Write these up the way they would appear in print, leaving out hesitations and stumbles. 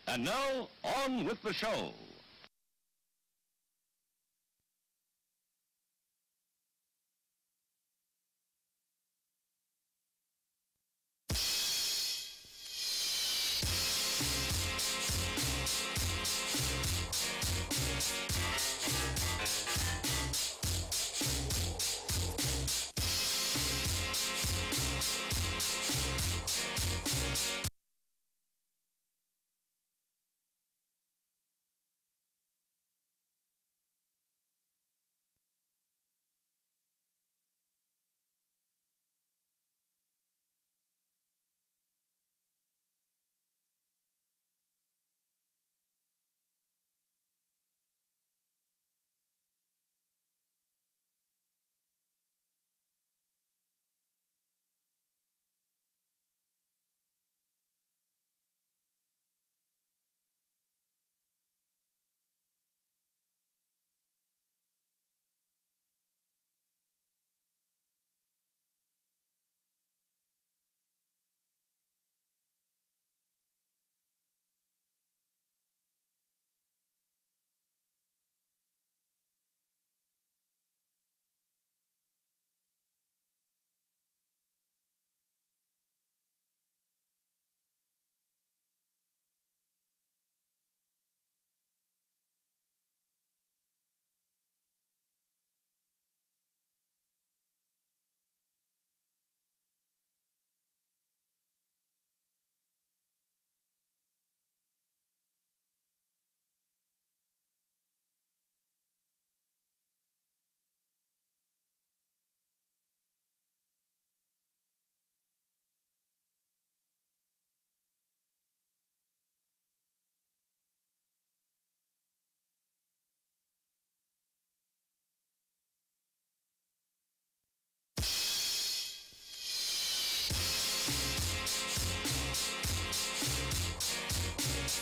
And now, on with the show.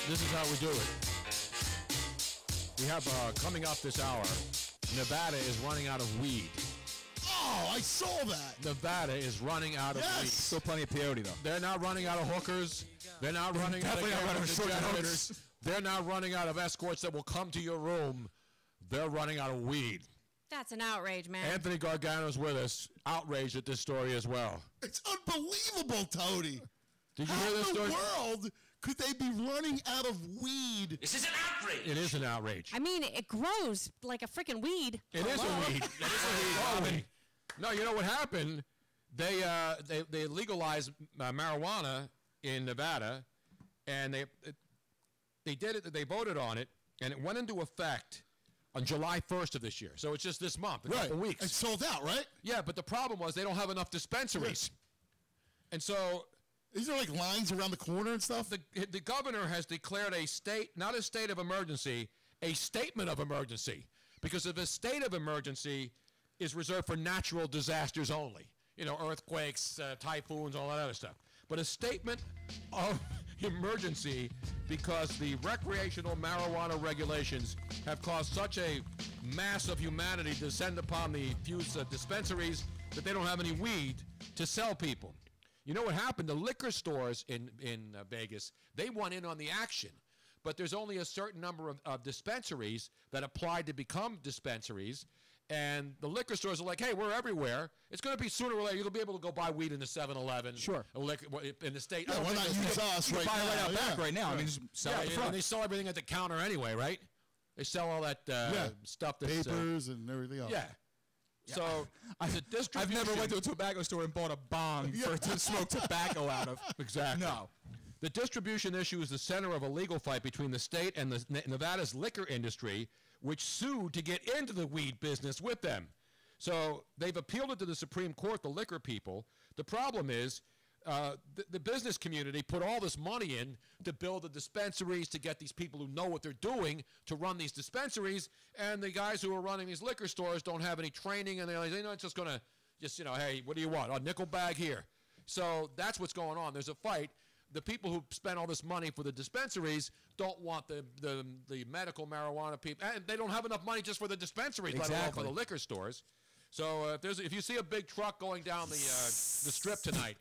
This is how we do it. We have, coming up this hour, Nevada is running out of weed. Oh, I saw that. Nevada is running out of weed. Still plenty of peyote, though. They're not running out of hookers. They're not running out of short hookers. They're not running out of escorts that will come to your room. They're running out of weed. That's an outrage, man. Anthony Gargano's with us, outraged at this story as well. It's unbelievable, Tony. Did you hear this story? How in the world could they be running out of weed? This is an outrage. It is an outrage. I mean, it grows like a freaking weed. It is a weed. It is a weed. No, you know what happened? They legalized marijuana in Nevada, and they did it. They voted on it, and it went into effect on July 1st of this year. So it's just this month, a couple weeks. It's sold out, right? Yeah, but the problem was they don't have enough dispensaries, and so. Is there like lines around the corner and stuff? The governor has declared a state, not a state of emergency, a statement of emergency, because if a state of emergency is reserved for natural disasters only, you know, earthquakes, typhoons, all that other stuff. But a statement of emergency because the recreational marijuana regulations have caused such a mass of humanity to descend upon the few dispensaries that they don't have any weed to sell people. You know what happened? The liquor stores in Vegas, they went in on the action. But there's only a certain number of dispensaries that applied to become dispensaries. And the liquor stores are like, hey, we're everywhere. It's going to be sooner or later. You're going to be able to go buy weed in the 7-Eleven. Sure. In the state. Yeah, why not use us right now? Buy right out back right now. I mean, just sell it and they sell everything at the counter anyway, right? They sell all that stuff that's... Papers and everything else. Yeah. So I've never went to a tobacco store and bought a bong to smoke tobacco out of. Exactly. No. The distribution issue is the center of a legal fight between the state and Nevada's liquor industry, which sued to get into the weed business with them. So they've appealed it to the Supreme Court, the liquor people. The problem is the business community put all this money in to build the dispensaries, to get these people who know what they're doing to run these dispensaries, and the guys who are running these liquor stores don't have any training, and they're not just going to hey, what do you want? A nickel bag here. So that's what's going on. There's a fight. The people who spend all this money for the dispensaries don't want the medical marijuana people, and they don't have enough money just for the dispensaries, let alone for the liquor stores. So if you see a big truck going down the strip tonight,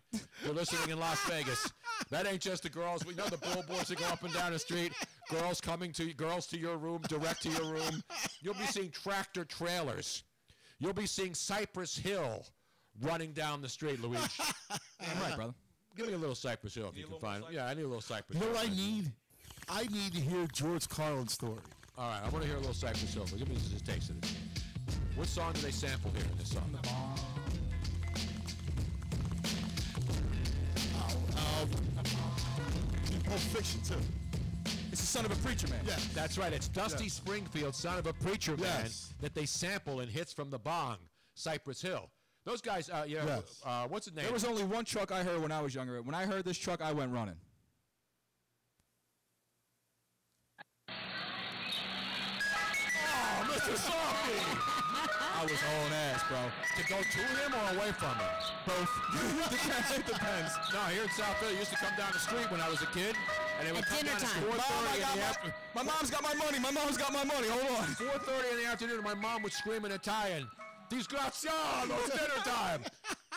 you're listening in Las Vegas. That ain't just the girls. We know the billboards that go up and down the street. Girls to your room, direct to your room. You'll be seeing tractor trailers. You'll be seeing Cypress Hill running down the street, Luigi. All right, brother. Give me a little Cypress Hill if you can find it. Yeah, I need a little Cypress Hill. You know what I need? I need to hear George Carlin's story. All right, I want to hear a little Cypress Hill. Give me just taste of it. What song do they sample here in this song? Pulp Fiction, too. It's the Son of a Preacher Man. Yeah. That's right. It's Dusty Springfield, Son of a Preacher Man, that they sample in hits from the bong, Cypress Hill. Those guys, what's his name? There was only one truck I heard when I was younger. When I heard this truck, I went running. Oh, Mr. Softy! I was hauling ass, bro. To go to him or away from him? Both. It depends. No, here in South Philly, used to come down the street when I was a kid, and they would come down at dinner time. 4:30 in the afternoon. My mom's got my money. My mom's got my money. Hold on. 4:30 in the afternoon, and my mom would scream in Italian, "Disgraziato, it's dinner time."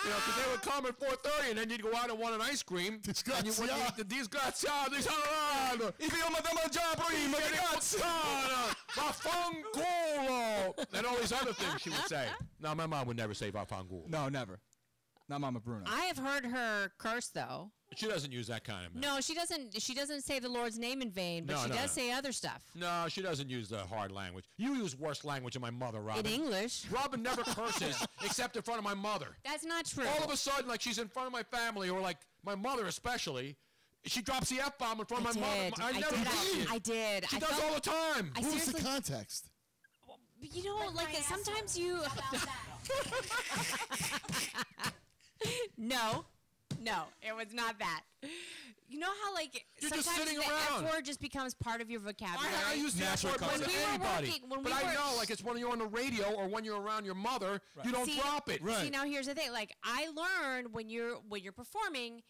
You know, because they would come at 4:30, and then you'd go out and want an ice cream. And you would eat the disgraziato, vaffanculo, and all these other things she would say. No, my mom would never say vaffanculo. No, never. Not Mama Bruno. I have heard her curse though. She doesn't use that kind of. No, she doesn't. She doesn't say the Lord's name in vain, but she does say other stuff. No, she doesn't use the hard language. You use worse language than my mother, Robin. In English. Robin never curses except in front of my mother. That's not true. All of a sudden, like she's in front of my family, or like my mother especially, she drops the F-bomb in front of my mother. I never drop it. I did. She does all the time. What was the context? You know, like sometimes you. No, it was not that. You know how like You're sometimes just sitting the around. F word just becomes part of your vocabulary. I use the F word When to we were anybody. working- but I know, like, it's when you're on the radio or when you're around your mother, you don't drop it. Right. See, now here's the thing. Like, I learned when you're You performing,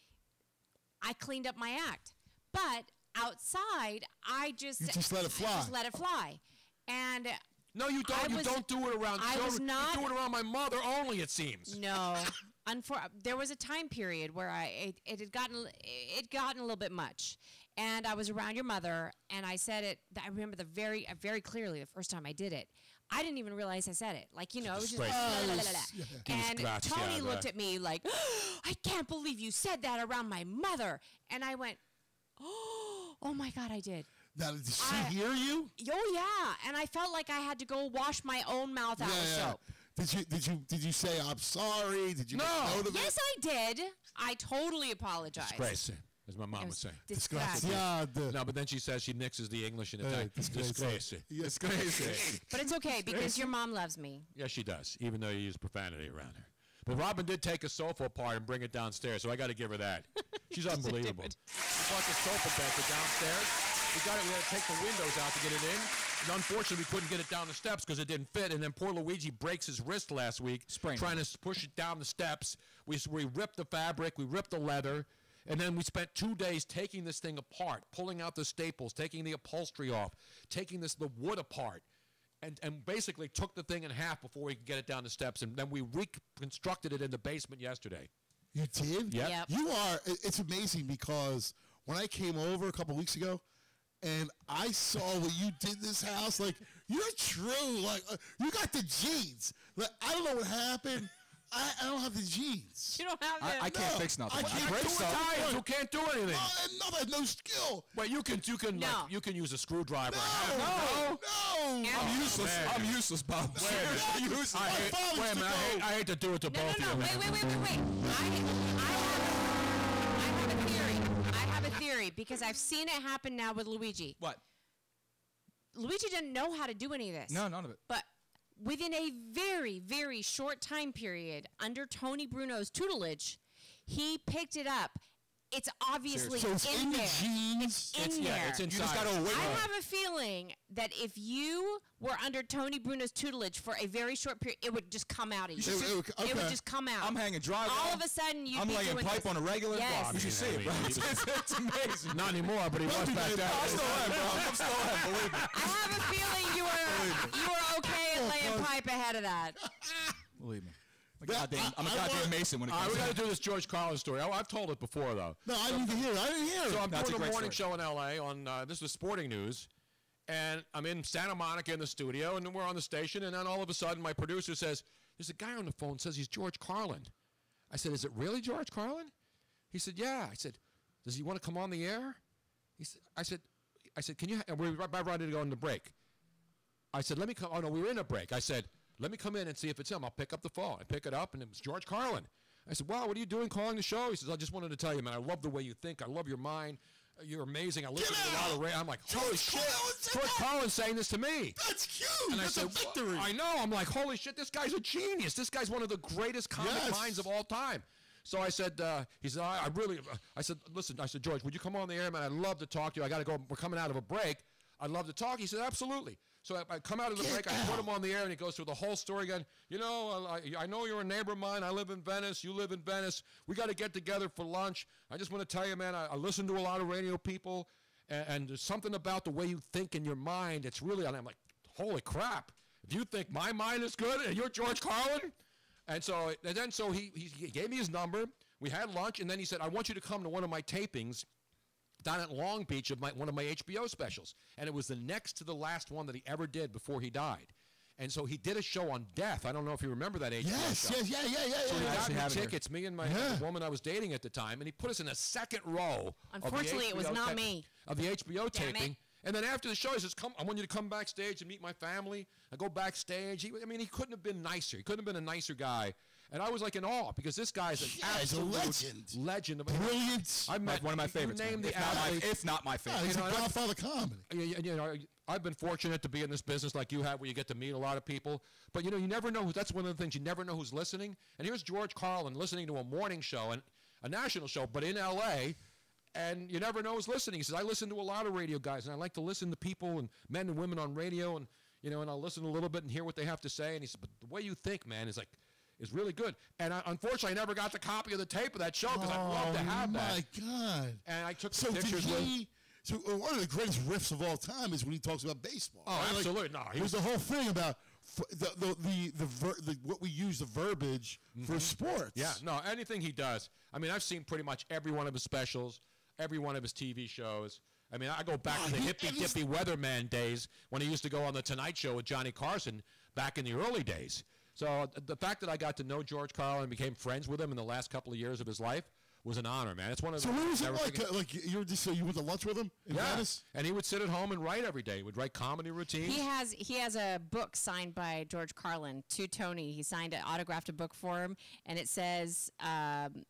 I cleaned up my act. But outside, I just let it fly. I just let it fly. And No, you don't. You don't do it around I children. was not- You do it around my mother only, it seems. no. There was a time period where it had gotten a little bit much, and I was around your mother, and I said it. I remember very clearly the first time I did it. I didn't even realize I said it. Like, you know, it was just la, la, la, la, la. And Tony looked at me like, oh, I can't believe you said that around my mother. And I went, oh my God, I did. Now, did she hear you? Oh yeah, and I felt like I had to go wash my own mouth out with soap. Did you say I'm sorry? Did you make note of it? Yes, I did. I totally apologized. Disgrace, as my mom would say. Disgraziato. No, but then she says she mixes the English and Italian. Disgrace. Disgrace. But it's okay because your mom loves me. Yes, she does, even though you use profanity around her. But Robin did take a sofa apart and bring it downstairs, so I got to give her that. She's unbelievable. She brought the sofa bed to downstairs. We had to take the windows out to get it in. And unfortunately, we couldn't get it down the steps because it didn't fit. And then poor Luigi breaks his wrist last week trying to push it down the steps. We ripped the fabric. We ripped the leather. And then we spent 2 days taking this thing apart, pulling out the staples, taking the upholstery off, taking the wood apart. And basically took the thing in half before we could get it down the steps. And then we reconstructed it in the basement yesterday. You did? Yep. You are. It's amazing because when I came over a couple weeks ago, and I saw what you did in this house, like, you're true. Like, you got the jeans. Like, I don't know what happened. I don't have the jeans. You don't have them. I can't fix nothing. I can't Break do Italians who can't do anything. No, there's no skill. But you can use a screwdriver. No. I'm useless. I'm useless, Bob. Wait a minute. I hate to do it to both of you. Wait. I have a theory because I've seen it happen now with Luigi. What? Luigi didn't know how to do any of this. No, none of it. But within a very, very short time period, under Tony Bruno's tutelage, He picked it up. It's obviously So it's in the there. jeans. It's in there. It's inside. You just gotta wait. I have a feeling that if you were under Tony Bruno's tutelage for a very short period, it would just come out of you. It would just come out. I'm hanging dry. All of a sudden, you'd I'm be laying doing pipe this. on a regular. Yes. You should see it, bro. It's amazing. Not anymore, but he was back then. I still am, bro. I'm still am. Believe me. I have a feeling you were okay at laying pipe ahead of that. Believe me. I'm a goddamn Mason when it All right, comes we to got to do this George Carlin story. I've told it before, though. No, I didn't hear it. I didn't hear it. So I'm That's a doing a great morning story. show in L.A. on this was Sporting News, and I'm in Santa Monica in the studio, and we're on the station, and then all of a sudden my producer says, "There's a guy on the phone says he's George Carlin." I said, "Is it really George Carlin?" He said, "Yeah." I said, "Does he want to come on the air?" He said, I said, "Can you?" And we're right ready to go into break. I said, "Let me come." Oh no, we were in a break. I said, "Let me come in and see if it's him." I'll pick up the phone. I pick it up, and it was George Carlin. I said, "Wow, what are you doing calling the show?" He says, "I just wanted to tell you, man, I love the way you think. I love your mind. You're amazing. I listen to a lot of radio." I'm like, holy shit. George Carlin's saying this to me. That's cute. And That's I a said, victory. I know. I'm like, holy shit, this guy's a genius. This guy's one of the greatest comic Yes. minds of all time. So I said, he said, I really, I said, listen, I said, "George, would you come on the air, man? I'd love to talk to you. I got to go. We're coming out of a break. I'd love to talk." He said, "Absolutely." So I come out of the break, I put him on the air, and he goes through the whole story again. "You know, I know you're a neighbor of mine. I live in Venice. You live in Venice. We got to get together for lunch. I just want to tell you, man, I listen to a lot of radio people, and there's something about the way you think in your mind. It's really," and I'm like, holy crap. If you think my mind is good and you're George Carlin? And then he gave me his number. We had lunch, and then he said, "I want you to come to one of my tapings down at Long Beach of one of my HBO specials." And it was the next to the last one that he ever did before he died. And so he did a show on death. I don't know if you remember that HBO show. Yes, yeah. So he got me have it here. tickets, me and the woman I was dating at the time, and he put us in the second row. Unfortunately, it was not me. Of the HBO Damn it. taping. And then after the show, he says, "Come, I want you to come backstage and meet my family." I go backstage. He couldn't have been nicer. He couldn't have been a nicer guy. And I was like in awe because this guy's an He's a absolute legend. Brilliant. I met one of my favorites. You name man. the If not my- athlete. if not my favorite. He's a and I- godfather comedy. You know, I've been fortunate to be in this business like you have, where you get to meet a lot of people. But you know, you never know. That's one of the things. You never know who's listening. And here's George Carlin listening to a morning show and a national show, but in L.A. And you never know who's listening. He says, "I listen to a lot of radio guys, and I like to listen to people and men and women on radio, and you know, and I'll listen a little bit and hear what they have to say." And he said, "But the way you think, man, is really good." And unfortunately, I never got the copy of the tape of that show because I'd love to have that. Oh, my God. And I took So some did pictures with. So one of the greatest riffs of all time is when he talks about baseball. Oh, right? absolutely. No, he There's the whole thing about what we use the verbiage for sports. Yeah, no, anything he does. I mean, I've seen pretty much every one of his specials, every one of his TV shows. I mean, I go back to the hippy-dippy weatherman days when he used to go on the Tonight Show with Johnny Carson back in the early days. So the fact that I got to know George Carlin and became friends with him in the last couple of years of his life was an honor, man. It's one of the. So what was it never like? forget- Like you were just so you went to lunch with him in Yeah, Venice? and he would sit at home and write every day. He would write comedy routines. He has a book signed by George Carlin to Tony. He autographed a book for him, and it says,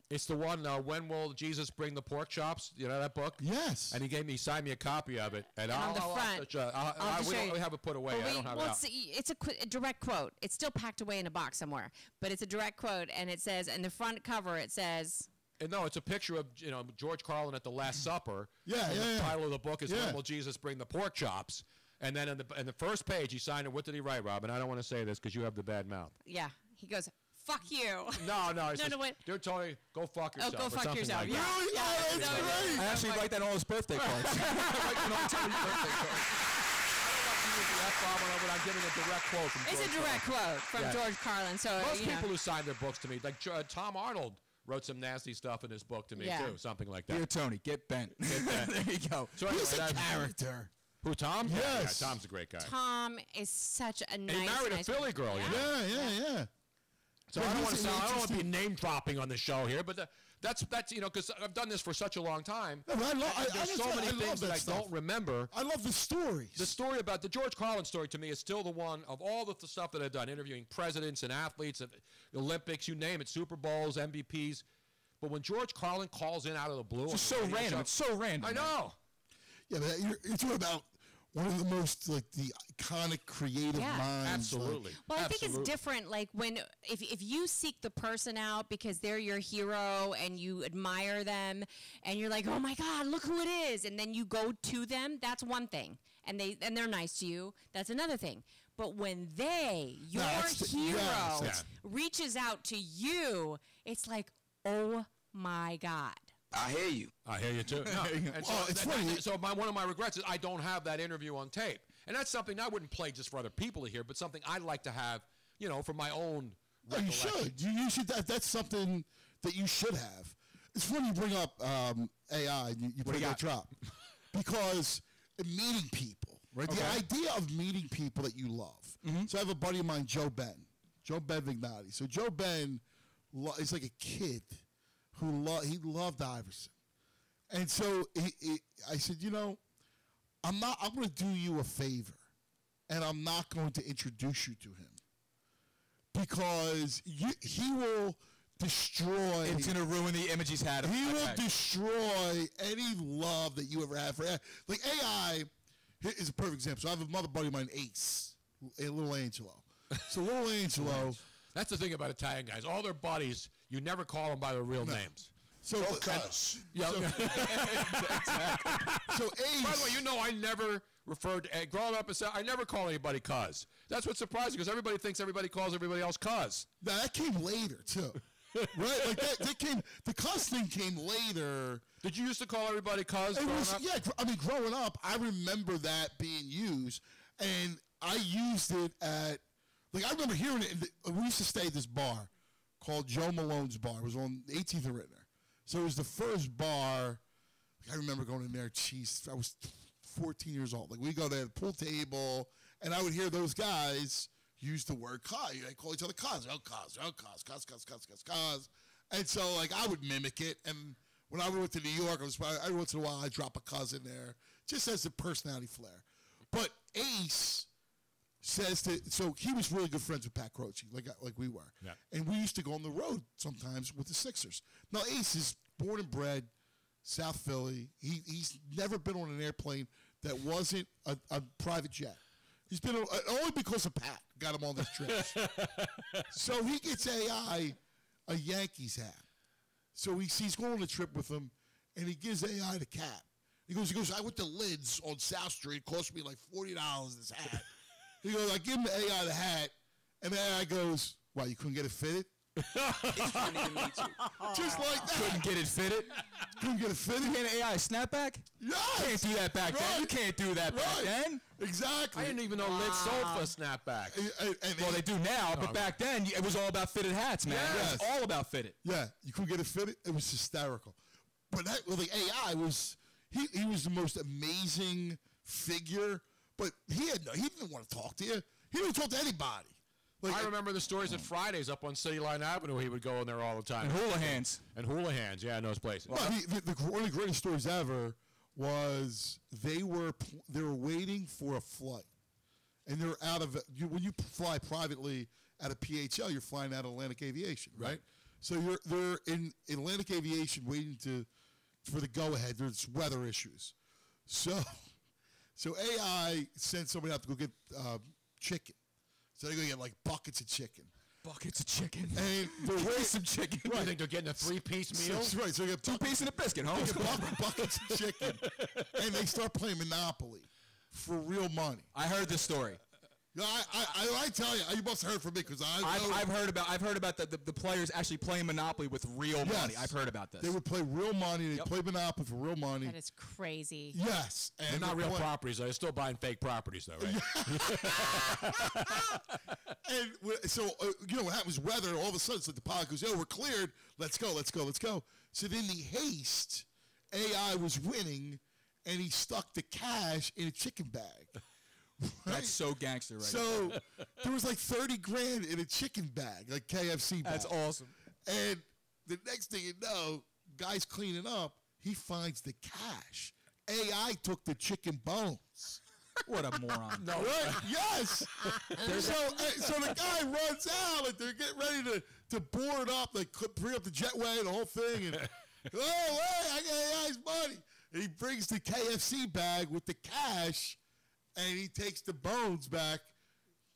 It's the one, "When Will Jesus Bring the Pork Chops?" You know that book? Yes. And he signed me a copy of it. And on the front, we don't have it put away. I don't have it out. it's a direct quote. It's still packed away in a box somewhere, but it's a direct quote, and it says, and the front cover, it says, And no, it's a picture of George Carlin at the Last Supper. Yeah, and yeah, the yeah. title of the book is Yeah. "When Will Jesus Bring the Pork Chops?" And then in the first page, he signed it. What did he write, Robin? I don't want to say this because you have the bad mouth. yeah, he goes, "Fuck you." No, he says, no, wait. "Dear Tony, go fuck yourself." go or fuck something yourself. Like Yeah. that. Really? Yeah, Oh, that's no, great. I actually write that on his birthday cards. I write that on Tony's birthday cards. But I'm giving a direct quote from It's a George direct quote from Yeah. George Carlin. So Most you know. people who sign their books to me, like Tom Arnold, wrote some nasty stuff in his book to me Yeah. too, something like that. Dear Tony, get bent. There you go. So anyway, He's a that's- character. Who, Tom? Yes. Yeah, Tom's a great guy. Tom is such a nice. And he married nice a Philly girl, you know? Yeah. So Yeah, I don't he's want to an I don't want to be interesting- name dropping on the show here, but that's because I've done this for such a long time. No, but There's so many things that I don't remember. I love the stories. The story about the George Carlin story to me is still the one of all the stuff that I've done, interviewing presidents and athletes and Olympics, you name it, Super Bowls, MVPs. But when George Carlin calls in out of the blue, It's just on so the radio random. show- It's so random. I man. know. Yeah, but you're talking about one of the most like the iconic creative minds. Absolutely. Well, I think it's different. Like when if you seek the person out because they're your hero and you admire them and you're like, oh my God, look who it is, and then you go to them, that's one thing. And they're nice to you, that's another thing. But when your hero reaches out to you, it's like, oh my God. I hear you. I hear you too. No. And it's funny. So one of my regrets is I don't have that interview on tape, and that's something I wouldn't play just for other people to hear, but something I'd like to have, for my own. Oh, you should. You should. That's something that you should have. It's funny you bring up AI. You put that drop because meeting people, right? Okay. The idea of meeting people that you love. Mm-hmm. So I have a buddy of mine, Joe Vignati. So Joe Ben is like a kid who he loved Iverson, and so I said, I'm going to do you a favor, and I'm not going to introduce you to him because he will destroy. It's going to ruin the image he's had. He will destroy any love that you ever had for like AI. Is a perfect example. So I have another buddy of mine, Ace, little Angelo. So little Angelo. That's the thing about Italian guys. All their buddies, you never call them by their real names. So, cuz. Yeah. So Ace. By the way, I never referred to, growing up, I never call anybody cuz. That's what's surprising because everybody thinks everybody calls everybody else cuz. Now, that came later, too. Right? Like that came, the cuz thing came later. Did you used to call everybody cuz growing up? Yeah, I mean, growing up, I remember that being used, and I used it at, I remember hearing it. We used to stay at this bar called Joe Malone's Bar. It was on 18th and Rittner. So it was the first bar. I remember going in there. Jeez, I was 14 years old. We go there, the pool table, and I would hear those guys use the word cuz. They call each other cuz. Oh, cuz. Oh, cuz. And so, I would mimic it. And when I went to New York, every once in a while, I'd drop a cuz in there, just as a personality flair. But Ace so he was really good friends with Pat Croce, like we were. Yeah. And we used to go on the road sometimes with the Sixers. Now, Ace is born and bred South Philly. He's never been on an airplane that wasn't a private jet. He's been only because of Pat got him on these trips. So he gets AI a Yankees hat. So he's going on a trip with him, and he gives AI the cap. He goes, I went to Lids on South Street. It cost me like $40 this hat. He goes, I give him the AI the hat, and the AI goes, wow, you couldn't get it fitted? Just like that. Couldn't get it fitted? Couldn't get it fitted? You can't AI snapback? Yes. You can't do that back then. You can't do that back then. Exactly. I didn't even know Lids sold for snapback. Well, they do now, but back then, it was all about fitted hats, man. Yes. It was all about fitted. Yeah, you couldn't get it fitted? It was hysterical. But the AI was, he was the most amazing figure. But he didn't want to talk to you. He didn't talk to anybody. I remember the stories at Fridays up on City Line Avenue. He would go in there all the time. And Houlihan's. Yeah, in those places. Well, one of the greatest stories ever was they were waiting for a flight, and they're out of when you fly privately at a PHL, you're flying out of Atlantic Aviation, right? So they're in Atlantic Aviation waiting for the go ahead. There's weather issues, so AI sends somebody out to go get chicken. So they're going to get buckets of chicken. Buckets of chicken. And they're waiting some chicken. Right. You think they're getting a 3-piece meal? Right. So they get 2-piece and a biscuit, huh? They get buckets of chicken. And they start playing Monopoly for real money. I heard this story. I tell you, you must have heard from me because I've heard about the players actually playing Monopoly with real money. I've heard about this. They would play real money. They play Monopoly for real money. That is crazy. Yes, and they're not real properties. They're still buying fake properties, though, right? And so what happens? Weather. All of a sudden, it's like the pilot goes, "Oh, we're cleared. Let's go. So then the haste, AI was winning, and he stuck the cash in a chicken bag. Right? That's so gangster, right? So there was like 30 grand in a chicken bag, like KFC bag. That's awesome. And the next thing you know, guy's cleaning up, he finds the cash. AI took the chicken bones. What a moron. No, right? Yes. So the guy runs out, and they're getting ready to board up, like bring up the jetway and the whole thing. And, oh, hey, I got AI's money. And he brings the KFC bag with the cash and he takes the bones back.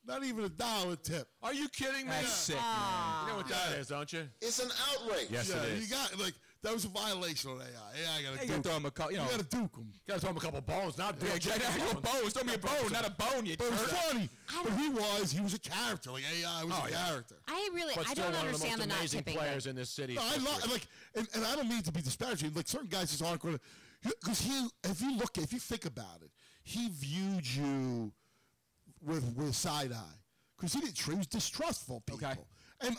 Not even $1 tip. Are you kidding me? That's sick, man. You know what that is, don't you? It's an outrage. Yes, it is. You got that was a violation on AI. AI got to You gotta throw him a You got to duke him. You gotta throw him a couple bones, not Yeah, exactly. Bones. Throw me a bone, not a bone, you But it was jerk. funny. But he was a character. Like AI was a character. But I still don't one understand of the the most not amazing tipping players thing. in this city. No, I love and I don't mean to be disparaging. Like certain guys just aren't going to, because if you think about it, he viewed you with side eye because he was distrustful of people. Okay. And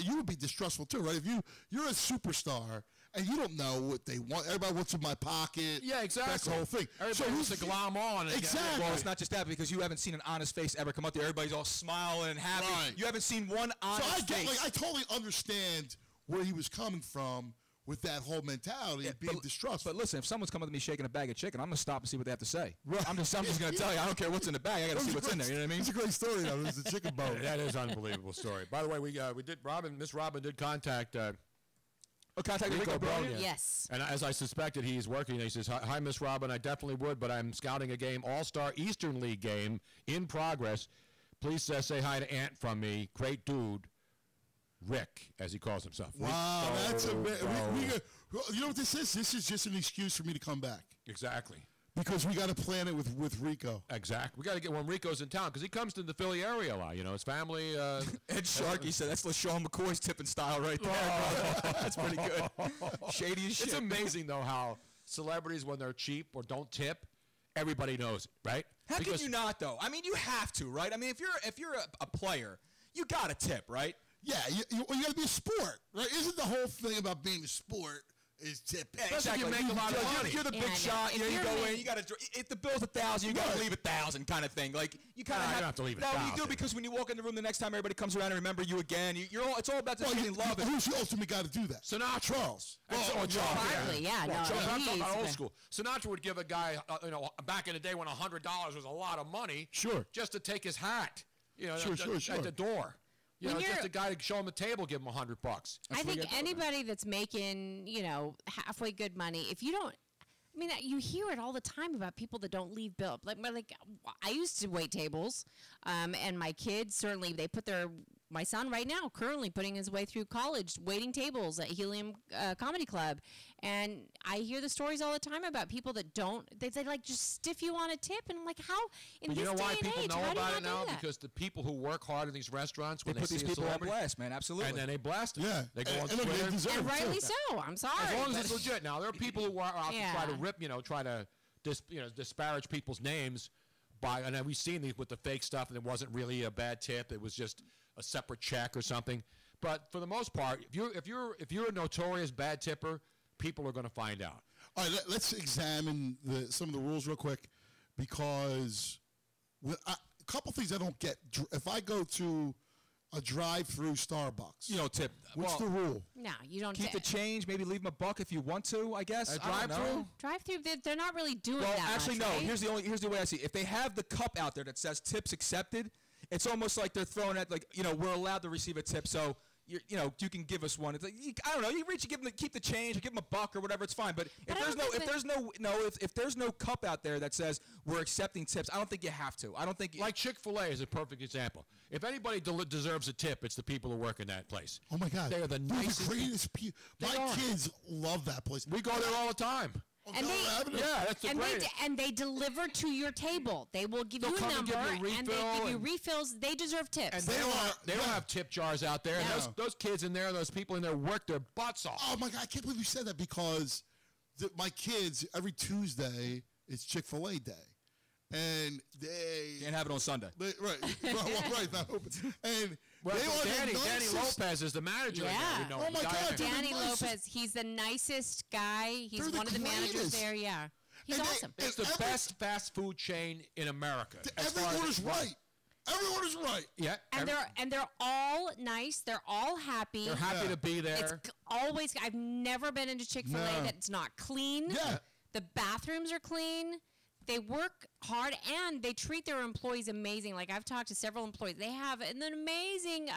you would be distrustful too, right? If you're a superstar and you don't know what they want, everybody wants in my pocket. Yeah, exactly. That's the whole thing. Everybody wants to glom on. Exactly. Well, it's not just that because you haven't seen an honest face ever come out there. Everybody's all smiling and happy. Right. You haven't seen one honest face. I totally understand where he was coming from with that whole mentality of being distrustful. But listen, if someone's coming to me shaking a bag of chicken, I'm gonna stop and see what they have to say. Right. I'm just gonna tell you. I don't care what's in the bag. I gotta see what's in there. You know what I mean? It's a great story, though. It was a chicken bone. That is an unbelievable story. By the way, we did. Miss Robin did contact. Contact Rico Brilliant. Yes. And as I suspected, he's working. He says, "Hi, Miss Robin. I definitely would, but I'm scouting a game, All-Star Eastern League game in progress. Please say hi to Ant from me. Great dude, Rick, as he calls himself." Wow, Rico, that's a bro. you know what this is? This is just an excuse for me to come back Exactly. because we got to plan it with Rico. Exactly. We got to get when Rico's in town because he comes to the Philly area a lot. You know, his family. Ed Sharkey said that's LaShawn McCoy's tipping style right there. That's pretty good. Shady as shit. It's amazing though how celebrities, when they're cheap or don't tip, everybody knows it, right? How Because can you not though? I mean, you have to, right? I mean, if you're a player, you got to tip, right? Yeah, you got to be a sport, right? Isn't the whole thing about being a sport is tipping? Yeah, exactly. You make a lot of money. You're the big Yeah, I know. shot. You know, If you you're go ma- in. You got to. If the bill's 1,000, you got to Right. leave 1,000, kind of thing. Like you kind of you don't have to leave No, you 1,000. do because when you walk in the room the next time, everybody comes around and remember you again. It's all about just Well, feeling love. who's the ultimate guy to do that? Sinatra. Charles. Charles. Hardly, yeah, Well, no, Charles, I'm he's talking about old the- school. Sinatra would give a guy, back in the day when $100 was a lot of money. Sure. Just to take his hat. Sure. At the door. When Just you're- a guy to show him a table, give him $100. I think anybody that's making, halfway good money, if you don't, I mean, you hear it all the time about people that don't leave bill. Like I used to wait tables, and my kids certainly they put my son right now currently putting his way through college waiting tables at Helium Comedy Club, and I hear the stories all the time about people that don't. They like just stiff you on a tip, and I'm like, how in But this you know day why and people age, know how do you about not it now? do that? Because the people who work hard in these restaurants, They when put see these a people on celebrity, blast, man. Absolutely. and then they blast it. Yeah. They go on And look, they Twitter. deserve And it, too. rightly so. I'm sorry. As long as but- it's legit. Now, there are people who are out to try to Yeah. rip, try to disparage people's names and we've seen these with the fake stuff, and it wasn't really a bad tip. It was just a separate check or something. But for the most part, if you're a notorious bad tipper, people are going to find out. All right, let's examine some of the rules real quick because a couple things I don't get. If I go to a drive-through Starbucks, You know, tip. what's the rule? No, you don't Keep the change. Maybe leave them a buck if you want to. I guess. A I don't drive-through? know. drive-through. They're not really doing Well, that actually, much, no. right? Here's the way I see it. If they have the cup out there that says tips accepted, it's almost like they're throwing at we're allowed to receive a tip, so you can give us one. It's like I don't know. You reach, keep the change, or give them a buck or whatever. It's fine. But But I if don't think there's no cup out there that says we're accepting tips, I don't think you have to. I don't think Like Chick-fil-A is a perfect example. If anybody deserves a tip, it's the people who work in that place. Oh my God, They are the They're nicest. greatest people. They My are. kids love that place. We go there all the time. And they- Yeah, that's the and greatest. they deliver to your table. They will give They'll you a come and number, give you a and they refill give you and- refills. They deserve tips. And they don't have tip jars out there. And No. those kids in there, those people in there work their butts off. Oh my God, I can't believe you said that because my kids every Tuesday it's Chick-fil-A day, and they can't have it on Sunday. right not open, and Well, they are Danny the nicest. Lopez is the manager. Yeah. In there, Oh my the guy God, in there. they're Danny the nicest. Lopez, he's the nicest guy. He's They're the one of the managers greatest. there. Yeah, he's And they- awesome. It's the Every- best fast food chain in America. as far as Everyone it's is run. right. Everyone is right. Yeah. and they're all nice. They're all happy. they're happy to be there. It's always. I've never been into Chick-fil-A No. that's not clean. Yeah. The bathrooms are clean. They work hard and they treat their employees amazing. Like I've talked to several employees. They have an amazing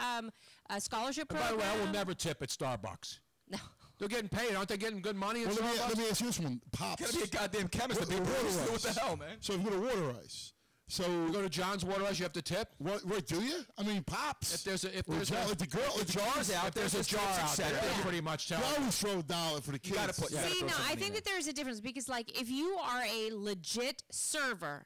scholarship And by program. the way, I will never tip at Starbucks. No. They're getting paid. Aren't they getting good money at Well, Starbucks? let me ask you this one, Pops. Gotta be a goddamn chemist to be a Water barista. What ice. the hell, man? So if you go to Water Ice, So You go to John's Waterhouse, you have to tip. what? Do you? I mean, pops. If there's a like the girl, The jar's out. if there's a jar out there, Yeah. they pretty much tell You you. always throw $1 for the kids. gotta put- See, throw no, I something think in that there's a difference because, like, if you are a legit server,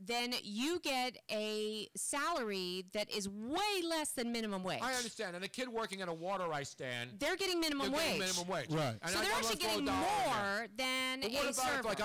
then you get a salary that is way less than minimum wage. I understand. And a kid working at a water ice stand, They're getting minimum they're getting wage. minimum wage. Right. And So I they're gotta actually throw getting $1 in there. more than But a what about server. if, like,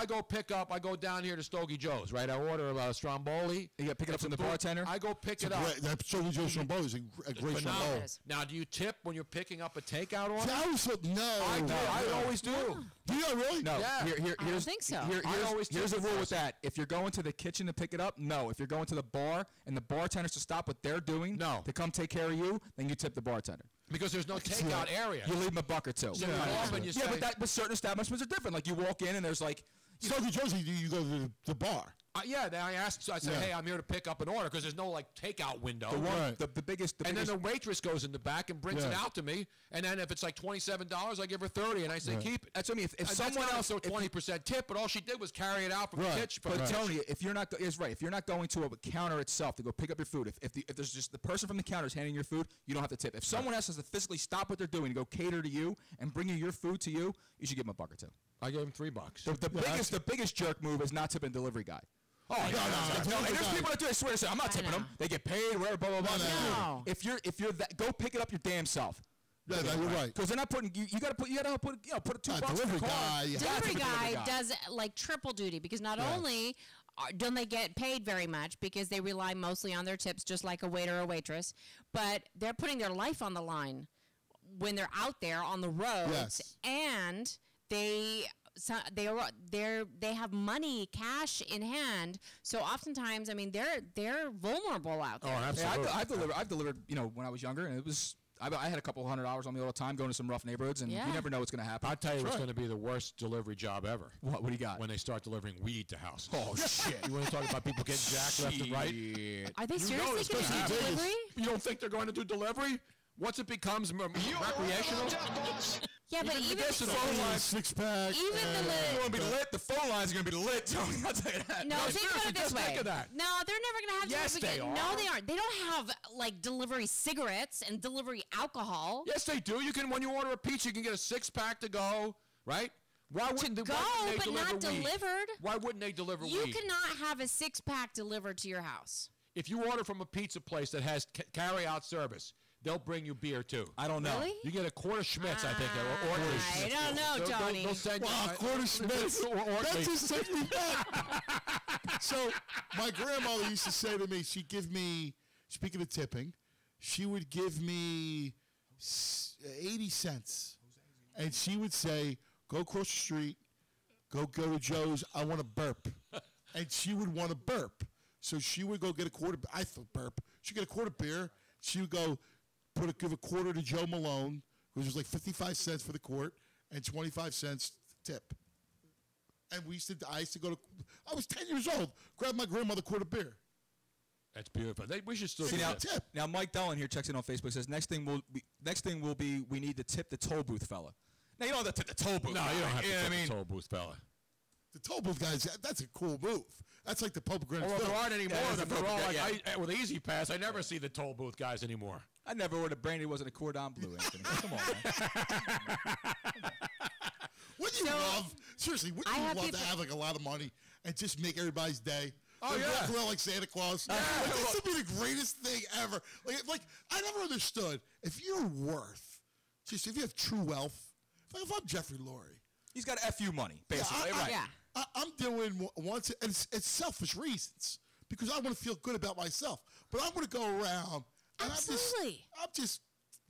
I go down here to Stogie Joe's, right? I order a Stromboli. You got to pick it up from the bartender. I go pick it up. That Joey Joe Stromboli is a great Phenomenal. Stromboli. Yes. Now, do you tip when you're picking up a takeout order? See, I always thought no. I do. I always do. Do you really? No, Yeah. here's, don't think so. I always here's tip the the rule with person. that. If you're going to the kitchen to pick it up, no. If you're going to the bar and the bartenders to stop what they're doing No. to come take care of you, then you tip the bartender. Because there's no see takeout that. area. You leave them a buck or two. So you go up and you Yeah, say, but certain establishments are different. Like you walk in and there's like, Stogie Joe's, you go to the bar. yeah, then I say, Yeah. hey, I'm here to pick up an order because there's no, like, takeout window. Right. the biggest. And then the waitress goes in the back and brings it Yeah. out to me. And then if it's like $27, I give her 30, and I say, Right. keep it. That's what I mean. If That's someone not else, so if you- 20% tip, but all she did was carry it out from Right. the kitchen. But Tony, if you're not, is right. If you're not going to a counter itself to go pick up your food, if there's just the person from the counter is handing your food, you don't have to tip. If someone else has to physically stop what they're doing and go cater to you and bring you your food to you, you should give them a buck or two. I gave him $3. The biggest jerk move is not tipping delivery guy. Oh, yeah. No, and there's guy. people that do it. I swear to say, I'm not tipping know. them. They get paid, whatever, blah blah blah. No. If you're that, go pick it up your damn self. Yeah, you're right. Because they're not putting you got to put put $2 in Delivery the car. guy. You gotta Delivery tip a guy does like triple duty because not only don't they get paid very much because they rely mostly on their tips, just like a waiter or waitress, but they're putting their life on the line when they're out there on the roads, Yes. and they have money, cash in hand. So oftentimes, I mean, they're vulnerable out there. Oh, absolutely. Yeah, I've delivered, when I was younger, and it was. I had a couple $100s on me all the time going to some rough neighborhoods, and Yeah. you never know what's going to happen. I'll tell you what's going to be the worst delivery job ever. What do you got? When they start delivering weed to houses. Oh, shit. You want to talk about people getting jacked left and right? Shit. Are they You know seriously it's going to gonna do happen. delivery? You don't think they're going to do delivery? Once it becomes recreational? Yeah, but even medicinal. the Phone Like six-pack. even and, the It's going to be lit. The phone lines are going to be lit, Tony. I'll tell you that. No, think about seriously, it this just way. think of that. No, they're never going to have Yes, delivery. they No, are. they aren't. They don't have like delivery cigarettes and delivery alcohol. Yes, they do. You can, when you order a pizza, you can get a 6-pack to go, right? Why wouldn't they, Go, why wouldn't they but not deliver weed? delivered. Why wouldn't they deliver You weed? cannot have a 6-pack delivered to your house. If you order from a pizza place that has carry-out service, they'll bring you beer too. I don't know. Really? You get a quart of Schmitz, I think, or I Schmitz. don't know, Tony. They'll send you Wow, quarter Schmitz. That just takes me back. So my grandmother used to say to me, she'd give me, speaking of tipping, she would give me 80 cents. And she would say, go across the street, go to Joe's, I want to burp. And she would want to burp. So she would go get a quarter, I thought burp. She'd get a quart of beer. She would go give a quarter to Joe Malone, which was like 55 cents for the quart, and 25 cents tip. And I used to go to, I was 10 years old, grab my grandmother a quart of beer. That's beautiful. We should still See, do now, that. tip. Now, Mike Dillon here checks in on Facebook, says, next thing will be we need to tip the toll booth fella. Now, you don't have to tip the toll booth. No, you don't have to know tip what I mean? the toll booth fella. The toll booth guys, that's a cool move. That's like the Pope of Grand Well, there aren't any more Yeah, of them. that's the They're all perfect- like, yeah. with Easy Pass, I never see the toll booth guys anymore. I never ordered brandy wasn't a cordon bleu, Anthony. Come on, man. Wouldn't you love, seriously, wouldn't I you have love to people- have like a lot of money and just make everybody's day? Oh, Like, yeah. walk around like Santa Claus. Like, this would be the greatest thing ever. Like I never understood, if you're worth, if you have true wealth, like if I'm Jeffrey Lurie, He's got FU money, basically. I- right. Yeah. I'm doing once, and it's selfish reasons because I want to feel good about myself. But I'm going to go around and Absolutely. I'm just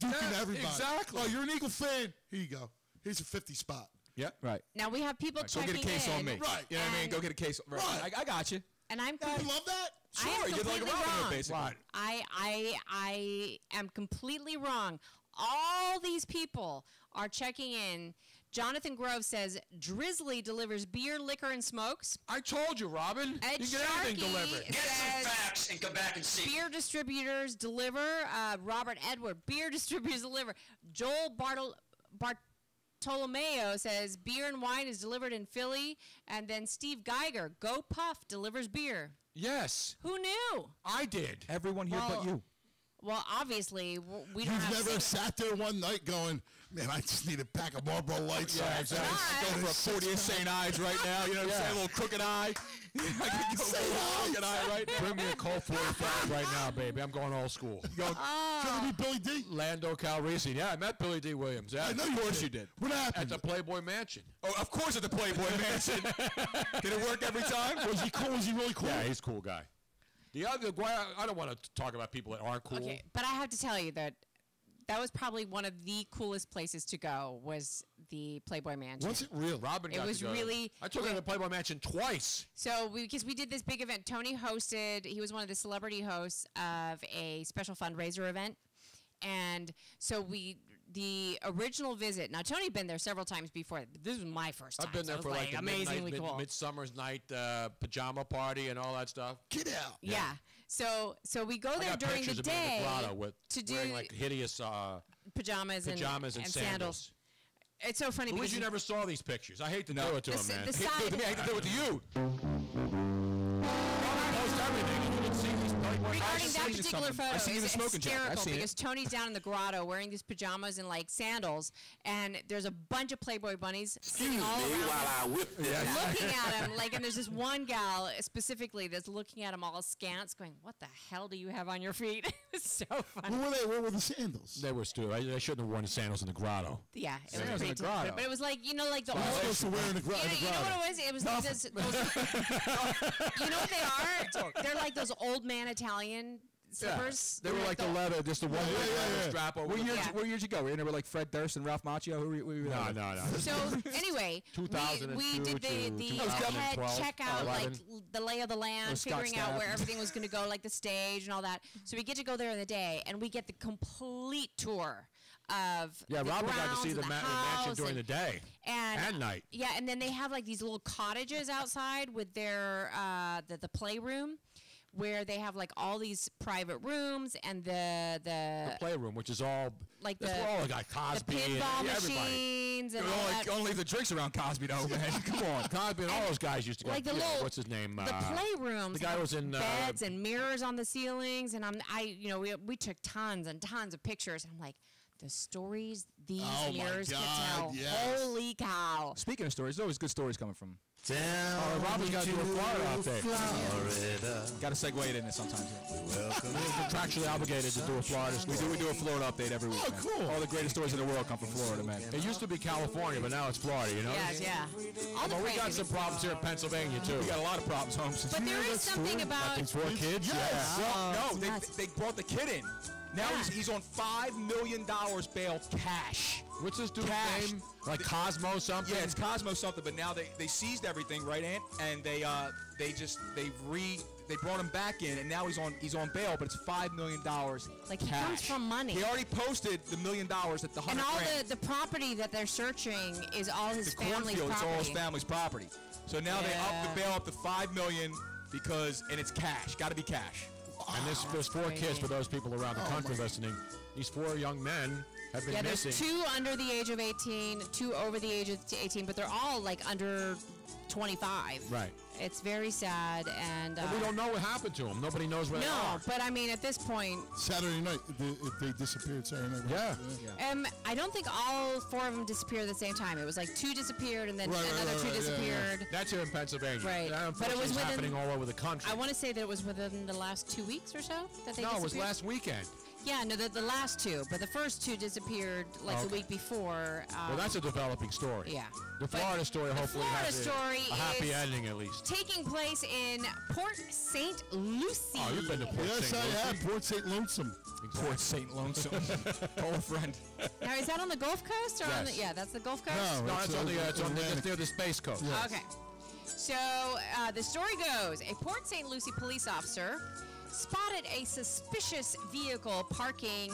duking Yeah, everybody. exactly. Oh, you're an Eagle fan? Here you go. Here's a 50 spot. Yeah. Right. Now we have people Go checking get a case in, on me. Right. You know what I mean? And- Go get a case. Right. Right. I got you. and I'm You love that? I am Sure, you're like a completely Robin Hood, wrong. basically. Right. I am completely wrong. All these people are checking in. Jonathan Grove says Drizzly delivers beer, liquor, and smokes. I told you, Robin. Ed you can get anything Sharkey delivered. Get some says facts and come back and see. beer distributors deliver. Robert Edward, beer distributors deliver. Joel Bartolomeo says beer and wine is delivered in Philly. And then Steve Geiger, Go Puff, delivers beer. Yes, Who knew? I did. Everyone here but you. Well, obviously, we don't You've have never sing- sat there one night going, man, I just need a pack of Marlboro Lights. Yeah, exactly. Going for a 40th St. Ides right now. You know what I'm saying? A little crooked eye. I could go for a little crooked eye right now. Bring me a Colt 45 right now, baby. I'm going old school. Should it be Billy D? Lando Calrissian. Yeah, I met Billy D. Williams. Yeah, I know Of course you did. What at happened? the Playboy Mansion. Oh, of course at the Playboy Mansion. Did it work every time? Was he cool? Was he really cool? Yeah, he's a cool guy. The other, I don't want to talk about people that aren't cool. Okay, but I have to tell you that was probably one of the coolest places to go was the Playboy Mansion. Was it real? Robin It got was to go. really- I took her to the Playboy Mansion twice. So because we did this big event, Tony hosted. He was one of the celebrity hosts of a special fundraiser event, and so the original visit. Now Tony had been there several times before. This was my first time. I've been so there it for was like the amazingly midnight, cool. midsummer's night pajama party and all that stuff. Get out. Yeah. So we go I there got during pictures the of me in day the grotto with to do wearing like hideous pajamas and sandals. It's so funny I wish because you never saw these pictures. I hate to do it to The him, man. s- the Hate to do it to me. I hate to do it to you. Post everything. You didn't see these Playboy regarding Mansion that pictures? particular photo, I've seen it's the smoking jacket. I've hysterical seen it. because Tony's down in the grotto wearing these pajamas and like sandals, and there's a bunch of Playboy bunnies sitting all around him, looking at him. Like, and there's this one gal specifically that's looking at him all askance, going, "What the hell do you have on your feet?" It's so funny. Where were they? Where were the sandals? They were stupid. I shouldn't have worn the sandals in the grotto. Yeah, it Sandals was in pretty the grotto. different. But it was like, you know, like the What are you old. supposed to wear in the grotto? You know what it was? It was like those you know what they are? They're like those old man Italian slippers. They were like the leather, just the one strap over. What the- year? Yeah. What years you go? Were you never like Fred Durst and Ralph Macchio? Who were you? No. So anyway, 2002 we did the to head 2012, check out, like 11. the lay of the land, Scott figuring out where Stapp. everything was going to go, like the stage and all that. So we get to go there in the day, and we get the complete tour of Yeah, the Robin got to grounds see and the the mansion house during the day and night. Yeah, and then they have like these little cottages outside with their the playroom, where they have like all these private rooms and the Playroom, which is all like that's the- where all the guy the Cosby and pinball everybody. machines and all that. Only the drinks around Cosby though, man. Come on. Cosby and all those guys used to go. Like the yeah, little, what's his name? the playrooms. the guy have was in, beds and mirrors on the ceilings, and we took tons and tons of pictures. I'm like, the stories these Oh my mirrors could God, tell. yes. Holy cow! Speaking of stories, there's always good stories coming from. Robin's got to do a Florida update. Got to segue it in it sometimes. We're contractually obligated to do a Florida story. We do a Florida update every week. Oh, man. cool. All the greatest stories in the world come from Florida, man. It used to be California, but now it's Florida. You know. Yes, yeah. All the But we got crazy- some problems here in Pennsylvania too. We got a lot of problems, Holmes. But there is something about These 4 kids. Yes. Well, no, nuts. they brought the kid in. Now Yeah. he's on $5 million bail cash. What's this dude's Cash. name? Like Cosmo something? Yeah, it's Cosmo something, but now they seized everything, right, Ant? And they brought him back in, and now he's on bail, but it's $5 million. Like, he cash. comes from money. He already posted the $1 million at the 100 And all grand. the property that they're searching is all his The family's cornfield, it's property. all his family's property. So now they up the Yeah. bail up to $5 million and it's cash. Got to be cash. And there's 4 kids crazy. for those people around the country listening. These 4 young men have been Yeah, missing. there's 2 under the age of 18, 2 over the age of 18, but they're all like under 25. Right. It's very sad, and But we don't know what happened to them. Nobody knows where they no, are. but I mean, at this point, Saturday night, they disappeared Saturday night. Yeah. I don't think all 4 of them disappeared at the same time. It was like 2 disappeared, and then Right, right, another right, 2 right, yeah, disappeared. That's here in Pennsylvania. Right. That, But it was unfortunately, is within- happening all over the country. I want to say that it was within the last 2 weeks or so that they no, it disappeared. was last weekend. Yeah, no, the last 2, but the first 2 disappeared like the Okay. week before. Well, that's a developing story. Yeah. The But Florida story the hopefully Florida has story a happy is ending at least. taking place in Port St. Lucie. Oh, you've been to Port Yes, St. I Lucie? have. Port St. Lonesome. Port St. Lonesome. Old friend. Now, is that on the Gulf Coast or on the? Yes. Yeah, that's the Gulf Coast. No, it's on the Atlantic. it's near the Space Coast. Okay. So the story goes: a Port St. Lucie police officer spotted a suspicious vehicle parking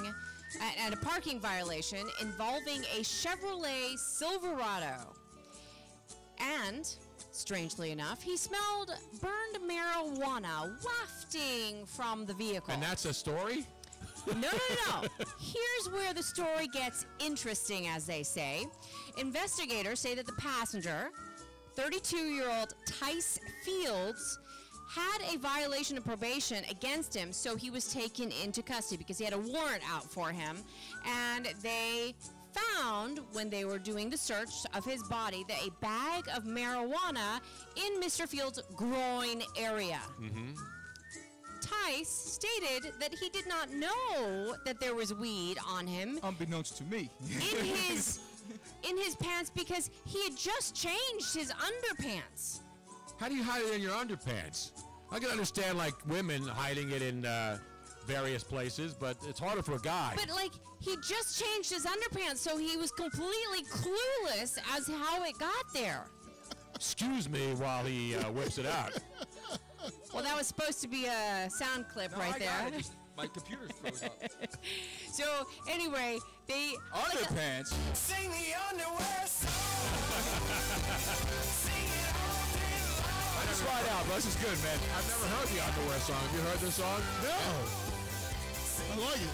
at a parking violation involving a Chevrolet Silverado. And, strangely enough, he smelled burned marijuana wafting from the vehicle. And that's a story? No. Here's where the story gets interesting, as they say. Investigators say that the passenger, 32-year-old Tice Fields, had a violation of probation against him, so he was taken into custody because he had a warrant out for him. And they found, when they were doing the search of his body, that a bag of marijuana in Mr. Fields' groin area. Tice stated that he did not know that there was weed on him Unbeknownst to me. in his pants because he had just changed his underpants. How do you hide it in your underpants? I can understand like women hiding it in various places, but it's harder for a guy. But like he just changed his underpants, so he was completely clueless as how it got there. Excuse me while he whips it out. Well, that was supposed to be a sound clip No, right I there. got it. Just, my computer froze up. So anyway, they Underpants. Sing the underwear song. Sing it all day long. Just ride out, bro. This is good, man. I've never heard the underwear song. Have you heard this song? No. I like it.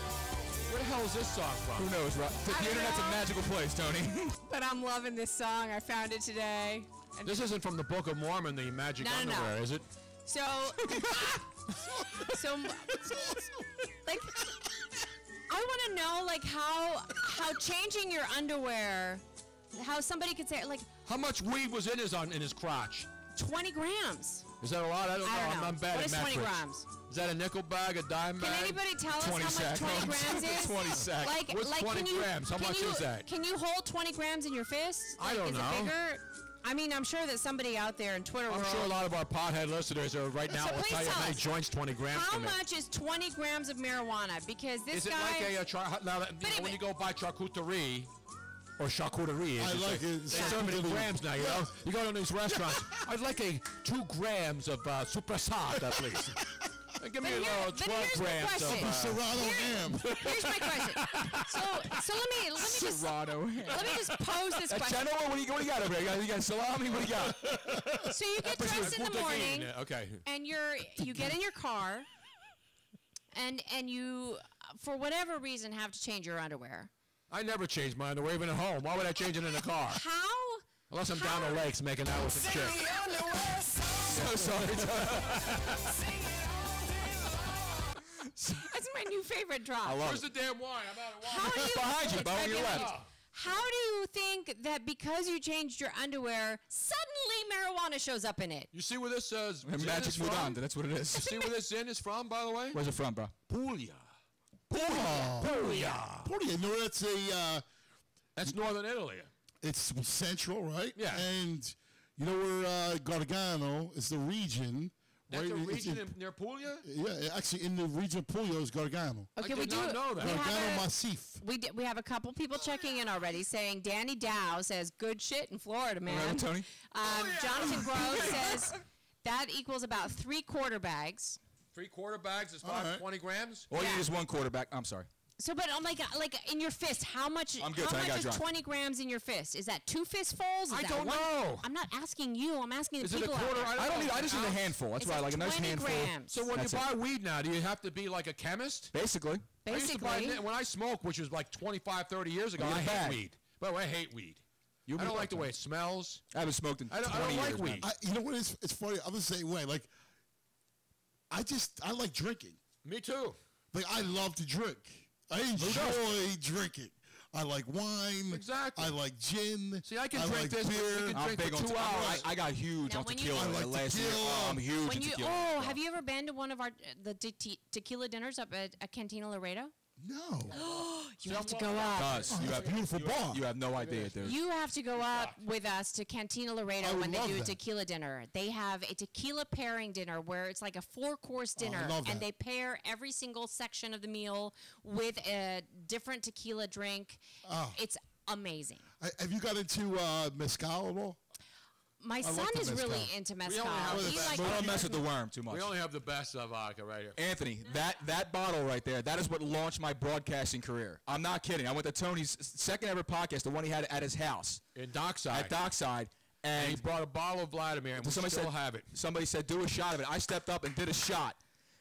Where the hell is this song from? Who knows, right? The don't internet's a know. magical place, Tony. But I'm loving this song. I found it today. And This isn't from the Book of Mormon, the magic No, no, no. underwear, is it? so, like, I want to know, like, how changing your underwear, how somebody could say, like, How much weed was in his crotch? 20 grams. Is that a lot? I don't know. I don't know. I'm bad What at is 20 metrics. grams? Is that a nickel bag, a dime Can bag? anybody tell us 20 how much 20 sacks. grams is? 20 sacks. What's 20 can you, grams? How can much you- is that? Can you hold 20 grams in your fist? I don't is know. It bigger? I mean, I'm sure that somebody out there in Twitter I'm world. sure a lot of our pothead listeners are right now So will please tell you tell how many us, joints 20 grams How can make. much is 20 grams of marijuana? Because this Is it guy. like now that, when you go buy charcuterie or charcuterie, as I you like say, it. they serve it in Charcuterie. grams now. You know, you go to these restaurants. I'd like a 2 grams of supersata, please. And give me But a here- little but 12 here's my grams question. of. Serrano ham. Here's my question. So let me just Serrano. let me just pose this question. General, what do you got over there? You got salami? What do you got? So you get dressed in the morning, Okay. and you get in your car, and you, for whatever reason, have to change your underwear. I never change my underwear, even at home. Why would I change it in the car? How? Unless I'm down the lakes making out with a Sing chick. the underwear song. So sorry. Sing it all day long. That's my new favorite drop. I love Where's it. the damn wine? I'm out of wine. How do you Behind you, it's Bo, right on your behind left. you. How do you think that because you changed your underwear, suddenly marijuana shows up in it? You see where this says And Zin Magic is moved from? on. That's what it You is. see where this Zin is from, by the way? Where's it from, bro? Puglia. Puglia. Puglia. No, that's a. That's northern Italy. It's central, right? Yeah. And you know where Gargano is the region. That's right? a It's region near Puglia? Yeah, actually, in the region of Puglia is Gargano. Okay, I we did do. not know that. We Gargano have, Massif. we have a couple people checking in already saying Danny Dow says good shit in Florida, man. Right, Tony? Jonathan Grove says that equals about 3/4 bags. 3/4 bags is All right. 20 grams? All you Yeah. need is one quarterback. I'm sorry. So, but like in your fist, how much? I'm good, how Tony, I much got is drunk. 20 grams in your fist? Is that 2 fistfuls? Is I that don't one? know. I'm not asking you. I'm asking the Is it a people out quarter? there. I I don't need. I just need a Ounce? handful. That's It's why I like a nice 20 handful. grams. So when That's you it. buy weed now, do you have to be like a chemist? Basically. I used to buy, Basically, when I smoked, which was like 25, 30 years ago, Get a I hate bag. weed. But I hate weed. You I don't like the way it smells. I haven't smoked in I 20 don't like years, man. weed. You know what? It's funny. I'm the same way. Like, I like drinking. Me too. Like, I love to drink. I enjoy drinking. I like wine. Exactly. I like gin. See, I can I drink like this, but beer. we can I'm drink big for on 2 hours. I got huge Now, on when you- tequila. I like last year. tequila. Oh, I'm huge when in you tequila. have you ever been to one of our the tequila dinners up at Cantina Laredo? No. You have to go up. Does. Oh, You that's have a beautiful bar. You have no idea, dude. You have to go up with us to Cantina I Laredo would when they love do a that. tequila dinner. They have a tequila pairing dinner where it's like a 4-course dinner, love and that. they pair every single section of the meal with a different tequila drink. Oh. It's amazing. Have you got into mezcal at all? My son like the is really mezcal. into only mezcal. have the He best- like But don't mess with the worm too much. We only have the best of vodka right here. Anthony, that bottle right there, that is what launched my broadcasting career. I'm not kidding. I went to Tony's second ever podcast, the one he had at his house In Dockside. at Dockside, And he and brought a bottle of Vladimir, and we somebody still said, have it. Somebody said, do a shot of it. I stepped up and did a shot.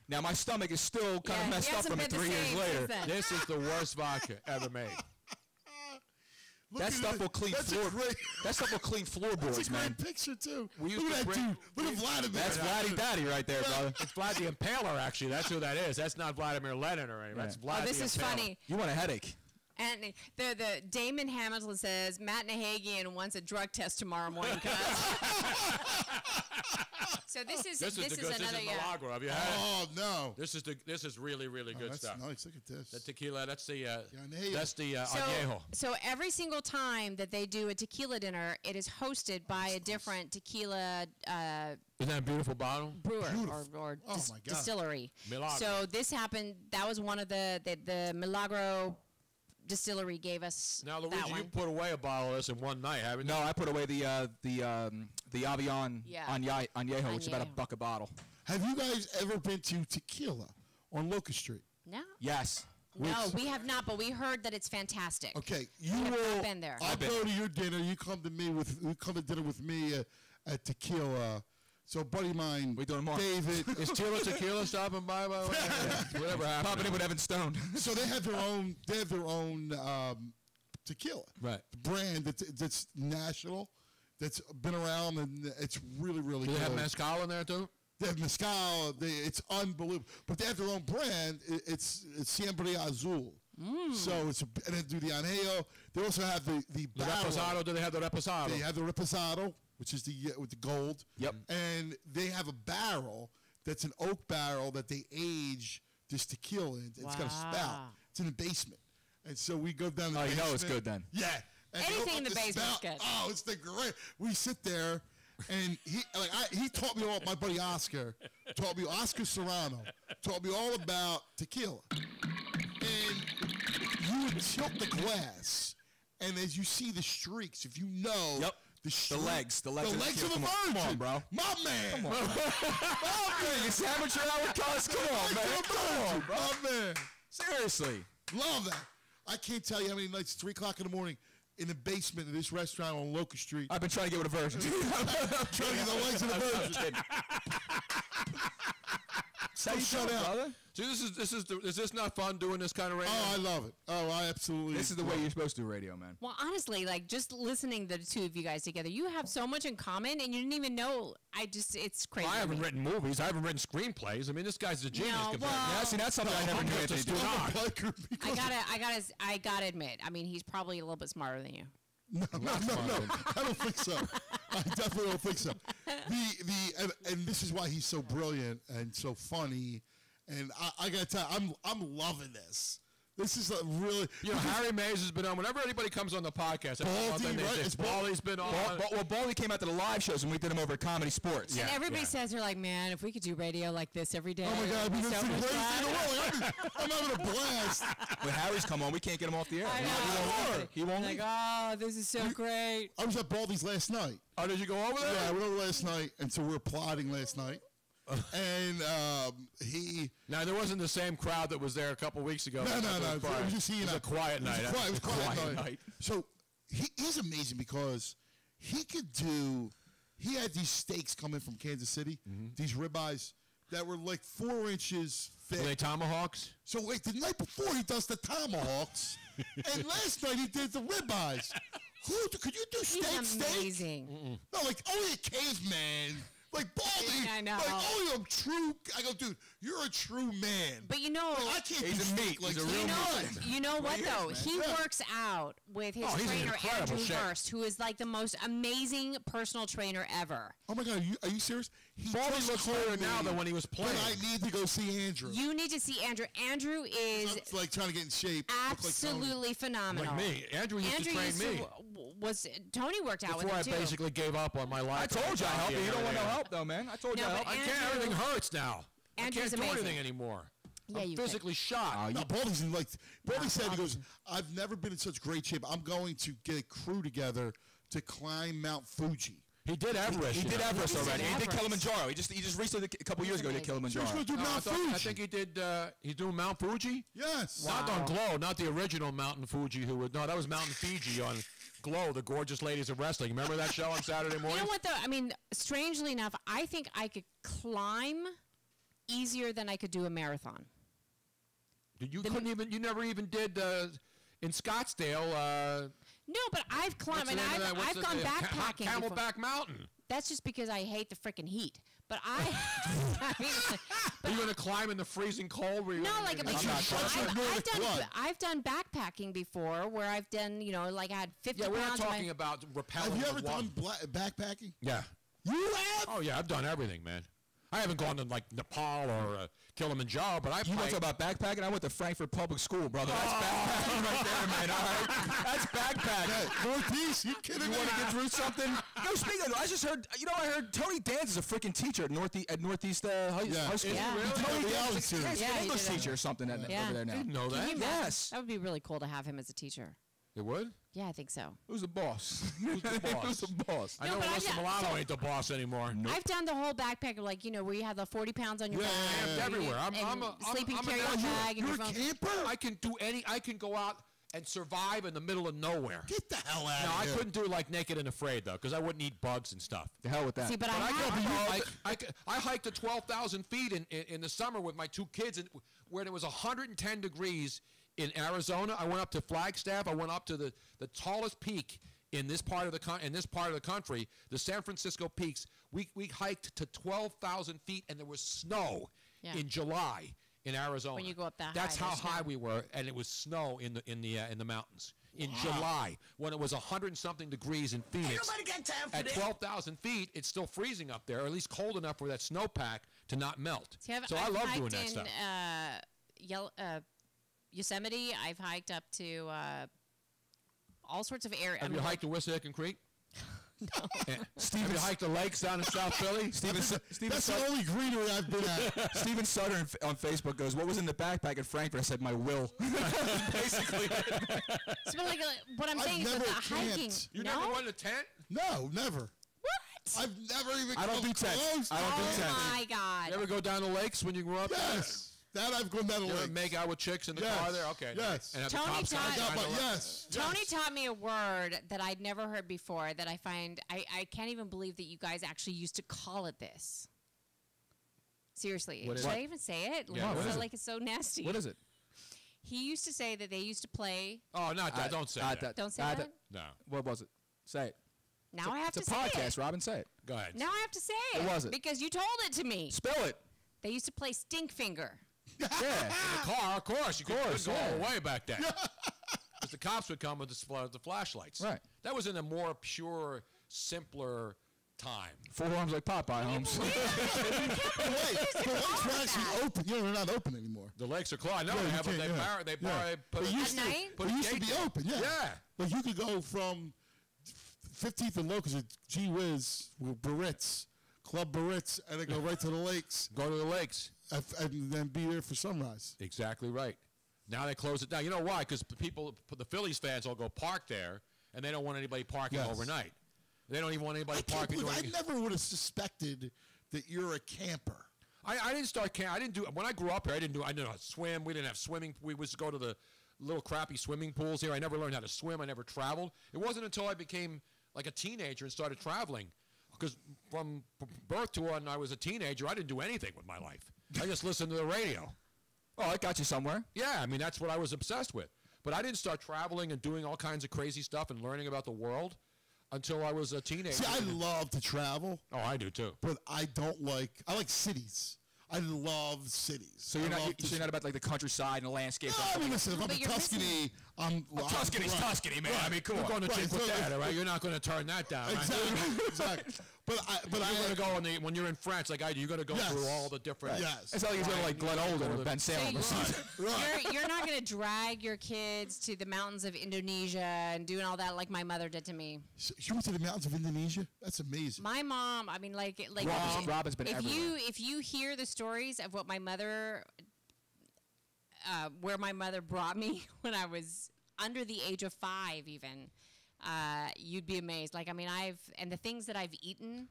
Now my stomach is still kind Yeah, of he messed up hasn't from it been the 3 years same later. since then. This is the worst vodka ever made. Look That at stuff it. will clean That's floor. a great. That stuff will clean That's a floorboards, great man. picture too. We used Look to at that bring- dude. Look at Vladimir. That's Vladdy Daddy right there, brother. It's Vlad the Impaler, actually. That's who that is. That's not Vladimir Lenin or anything. That's Vlad Oh, this the is Impaler. funny. You want a headache? And the Damon Hamilton says Matt Nahagian wants a drug test tomorrow morning. So this is This is the good. another This is Milagro. Have you had it? Oh no. This is really good That's stuff. nice. Look at this. The tequila. That's the Añejo. that's the So, añejo. so every single time that they do a tequila dinner, it is hosted by a different tequila Isn't that a beautiful bottle? brewer Beautiful. or Oh, my God. distillery. Milagro. So this happened. That was one of the Milagro distillery gave us Now, that Luigi, one. you put away a bottle of this in one night, haven't you? No, I put away the Avion Yeah. Añejo, which is about Añejo. $1 a bottle. Have you guys ever been to Tequila on Locust Street? No, Yes. no, we have not, but we heard that it's fantastic. Okay, you have not will. been there. I'll I've been go to your dinner. You come to me with. You come to dinner with me at Tequila. So, buddy of mine, We doing more. David. Is Tila Tequila stopping by the way? Whatever happened. Popping in with Evan Stone. So they have their own. They have their own tequila. Right. Brand that's national. That's been around and it's really Do good. they have mezcal in there too? They have mezcal. It's unbelievable. But they have their own brand. It's Siempre Azul. So and they do the añejo. They also have the The barrel. reposado? Do they have the reposado? They have the reposado, which is the with the gold. Yep. And they have a barrel that's an oak barrel that they age this tequila in. It's got a spout. Wow. It's in the basement. And so we go down the Oh, you basement. know it's good then. Yeah. And Anything open in the up basement's spout. good. Oh, it's the great. We sit there, and he taught me all. My buddy Oscar taught me. Oscar Serrano taught me all about tequila. And you would tilt the glass, and as you see the streaks, if you know. Yep. The legs of the of the tequila. virgin. Come on, bro. My man. Come on. It's amateur hour, cuz. Come on, man. Come on, bro. My man. Seriously. Love that. I can't tell you how many nights, 3 o'clock in the morning, in the basement of this restaurant on Locust Street. I've been trying to get with a virgin. trying to get the legs of the virgin. So you shut out. brother. See, is this not fun doing this kind of radio? Oh, I love it. Oh, I absolutely. This is the way love you're it. supposed to do radio, man. Well, honestly, like just listening to the two of you guys together, you have so much in common, and you didn't even know. It's crazy. I to haven't me. written movies. I haven't written screenplays. I mean, this guy's a genius. No, compared well- to Yeah, see, that's something I never knew Anthony just did. do not. I gotta admit. I mean, he's probably a little bit smarter than you. No. I don't think so. I definitely don't think so. And this is why he's so brilliant and so funny. And I gotta tell you, I'm loving this. This is a really. You know, Harry Mays has been on. Whenever anybody comes on the podcast, Baldy, right? It's Baldy's been on. Well, Baldy came out to the live shows when we did them over at Comedy Sports. Yeah. And everybody yeah. says they're like, man, if we could do radio like this every day. Oh my God! it'd be This is so the much greatest thing in the fun." world. I'm having a blast. When Harry's come on, we can't get him off the air. I He know. won't leave. He won't Like, leave. oh, this is so great. I was at Baldy's last night. Oh, did you go over there? Yeah, I went over last night, and so we were plotting last night. And he. Now there wasn't the same crowd that was there a couple weeks ago. No. It was just he It and was I. a quiet night. It was a quiet Quiet night. night. So he's amazing because he could do. He had these steaks coming from Kansas City, these ribeyes that were like 4 inches thick. Were they tomahawks? So wait, the night before he does the tomahawks, and last night he did the ribeyes. Could you do He's steak? amazing. No, like only a caveman. Like Baldy, I know. like only a true. I go, dude, you're a true man. But you know, Like, I can't He's do a steak meat. like He's a that. real you know what Right though? here, He man. Yeah. works out with his Oh, he's an trainer incredible Andrew chef. Hurst, who is like the most amazing personal trainer ever. Oh my God, are you serious? He Baldy just looks told better me now than when he was that playing. I need to go see Andrew. You need to see Andrew. Andrew is It's like trying to get in shape. look like Tony. absolutely phenomenal. Like me. Andrew used Andrew to train used me. Tony worked out Before I with him too. basically gave up on my life. I told you I help you. You don't want no Everything. help, though, man. I told you No, I but help. I can't. Everything hurts now. Andrew's I can't do amazing. anything anymore. Yeah, I'm you could. physically shot. No, Baldy's in like. Baldy said, he Baldy. goes, I've never been in such great shape. I'm going to get a crew together to climb Mount Fuji. He did Everest. He you did know. Everest He did already. He did Everest. Kilimanjaro. He just recently, a couple years ago, did So he's Kilimanjaro. going to do No, Mount Fuji. I think he did. He's doing Mount Fuji. Yes. Not on Glow, not the original Mountain Fuji. No, that was Mountain Fiji on Glow, the gorgeous ladies of wrestling. Remember that show on Saturday You morning? know what though? I mean, strangely enough, I think I could climb easier than I could do a marathon. You couldn't even. You never even did in Scottsdale. No, but I've climbed. What's the name of that? What's I've the- gone Ca- backpacking. before. Camelback Mountain. That's just because I hate the freaking heat. But I mean, Are you going to climb in the freezing cold? Where you're no, gonna- like I'm not sure. I've done backpacking before, where I've done, you know, like I had 50 Yeah, we're not pounds. of my- talking about repelling. Have you the ever water. done backpacking? Yeah. You have? Oh yeah, I've done everything, man. I haven't gone to like Nepal or Kilimanjaro, but I've. You want to talk about backpacking? I went to Frankfurt Public School, brother. That's backpacking right there, man. All right, that's backpacking. Northeast, you kidding You me? want to get through something? No, speaking of, I just heard. You know, I heard Tony Danza is a freaking teacher at Northeast High School. Yeah. Tony Reality Danza, series. he's Yeah, an he English did a- teacher or something Yeah. over there now. I didn't know Can you that. imagine? Yes. That would be really cool to have him as a teacher. It would. Yeah, I think so. Who's the boss? Who's the boss? Who's the boss? I No, know but Alyssa Milano ain't the boss anymore. I've done the whole backpack, like, you know, where you have the 40 pounds on your back. Camped everywhere. I'm and a sleeping I'm a carry-on natural. bag and You're your a phone. camper? I can do any. I can go out and survive in the middle of nowhere. Get the hell out No, of I here. couldn't do like Naked and Afraid though, because I wouldn't eat bugs and stuff. The hell with that. See, but But I have. I hiked to 12,000 feet in the summer with my two kids, and where it was 110 degrees in Arizona. I went up to Flagstaff. I went up to the tallest peak in this part of the country, the San Francisco peaks. We hiked to 12,000 feet, and there was snow Yeah. in July in Arizona. When you go up that that's high, how there's high snow. we were, and it was snow in the mountains in July when it was 100-something degrees in Phoenix. At 12,000 feet, it's still freezing up there, or at least cold enough for that snowpack to not melt. See, So I I've love hiked doing that in, stuff. Yosemite. I've hiked up to all sorts of areas. Have you hiked to Wissahickon Creek? No. Have you hiked the lakes down in South Philly? Steven That's the only greenery I've been at. Steven Sutter on Facebook goes, "What was in the backpack at Frankfurt?" I said, "My will." Basically. So, but like, what I'm I've saying is never that the hiking. camped. You no? never went to tent? No, never. What? I've never even I don't come do tents. close. I don't do Oh tents. my God. You ever go down the lakes when you grew up? Yes. That I've gone down the You ever lake. make out with chicks in the Yes. car there? Okay. Yes. And have the Tony cops taught- come I got behind my, the- yes. Tony yes. taught me a word that I'd never heard before that I find, I can't even believe that you guys actually used to call it this. Seriously. What is Should it? I even say it? Yeah, Like, what is it? like it's so nasty. What is it? He used to say that they used to play. Oh, not that. Don't say that. Don't say that? No. What was it? Say it. Now I have It's to a say podcast, it. Robin. Say it. Go ahead. Now I have to say it. What was it? Because you told it to me. Spell it. They used to play stink finger. Yeah. In the car, of course. You couldn't go all the yeah. way back then. Because the cops would come with the flashlights. Right. That was in a more pure, simpler time. Four arms like Popeye, Holmes. The lakes were actually open. You know, they're not open anymore. The lakes are closed. No, Yeah, they you have. can't, They yeah. bar. They Yeah. bar. They put They a- used At to, night? They used to be open, yeah. Yeah. Like you could go from 15th and Locust at Gee Whiz, with Barrett's, Club Barrett's, and then go right to the lakes Go to the lakes. and then be there for sunrise. Exactly right. Now they close it down. You know why? Because the Phillies fans all go park there, and they don't want anybody parking Yes. overnight. They don't even want anybody I can't parking believe I during. never would have suspected that you're a camper. I didn't start camp. I didn't do when I grew up here. I didn't know how to swim. We didn't have swimming. We would just go to the little crappy swimming pools here. I never learned how to swim. I never traveled. It wasn't until I became like a teenager and started traveling. Because from birth to when I was a teenager, I didn't do anything with my life. I just listened to the radio. Oh, I got you somewhere. Yeah, I mean that's what I was obsessed with. But I didn't start traveling and doing all kinds of crazy stuff and learning about the world until I was a teenager. See, I love to travel, Oh, I do too. but I like cities. I love cities. So you're not about like the countryside and the landscape. No, I mean, listen, if I'm But in you're Tuscany, I'm... Tuscany's right. Tuscany, man. I mean, come You're on. going to Right, drink with so that, if- all right? You're not going to turn that down. Right? Exactly, exactly. But You're I going to go when you're in France, like I do. You're going to go Yes. through all the different. Yes. It's not like he's going to like Glen Olden or Ben Salem or So something. Right. You're not going to drag your kids to the mountains of Indonesia and doing all that like my mother did to me. So you went to the mountains of Indonesia? That's amazing. My mom, I mean, like Robin's been everywhere. if you hear the stories of what my mother, where my mother brought me when I was under the age of 5, even, you'd be amazed. Like, I mean, and the things that I've eaten.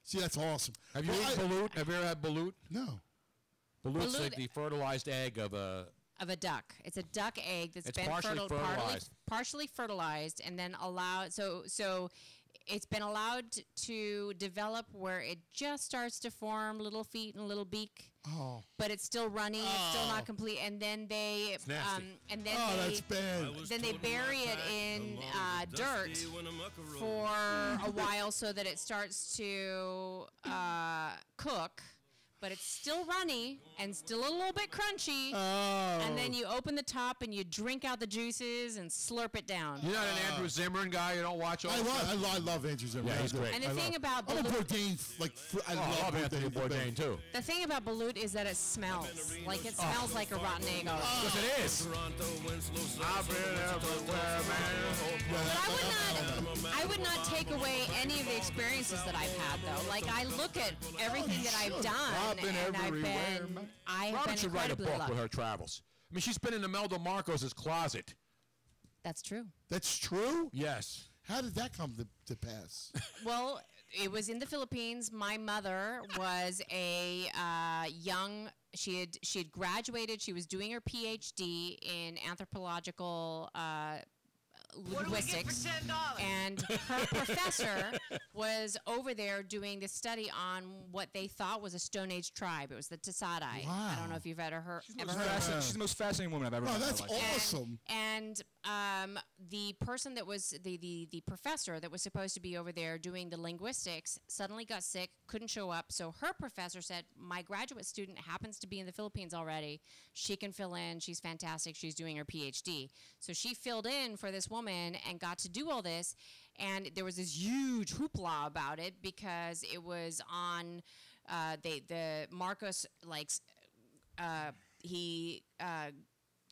See, that's awesome. Have you Well, eaten balut? Have you ever had balut? No. Balut's Balut- like the fertilized egg of a. Of a duck. It's a duck egg that's It's been partially fertilized. partially fertilized, and then allowed. So it's been allowed to develop where it just starts to form little feet and a little beak. Oh. But it's still running. It's still not complete. And then they, and then that's bad. then they bury it in dirt for a while so that it starts to cook. But it's still runny and still a little bit crunchy. Oh. And then you open the top and you drink out the juices and slurp it down. You're not an Andrew Zimmern guy. You don't watch all. I love Andrew Zimmern. Yeah, he's great. And the thing about I'm a Balut, Bourdain, I love Anthony Bourdain too. the thing about Balut is that it smells. Like it smells like a rotten egg. Yes, it is. I've been everywhere, man. But I would not take away any of the experiences that I've had though. Like I look at everything that I've done, I've been and everywhere. I've Robin been should write a incredibly book lucky. with her travels. I mean, she's been in Imelda Marcos' closet. That's true. That's true? Yes. How did that come to pass? Well, it was in the Philippines. My mother was a young. She had graduated. She was doing her PhD in anthropological linguistics, and her professor was over there doing the study on what they thought was a Stone Age tribe. It was the Tasadai. I don't know if you've ever heard. She's the most fascinating woman I've ever met. That's in my life. awesome. And the person that was the professor that was supposed to be over there doing the linguistics suddenly got sick, couldn't show up. So her professor said, "My graduate student happens to be in the Philippines already. She can fill in. She's fantastic. She's doing her PhD." So she filled in for this woman and got to do all this. And there was this huge hoopla about it because it was on the Marcos he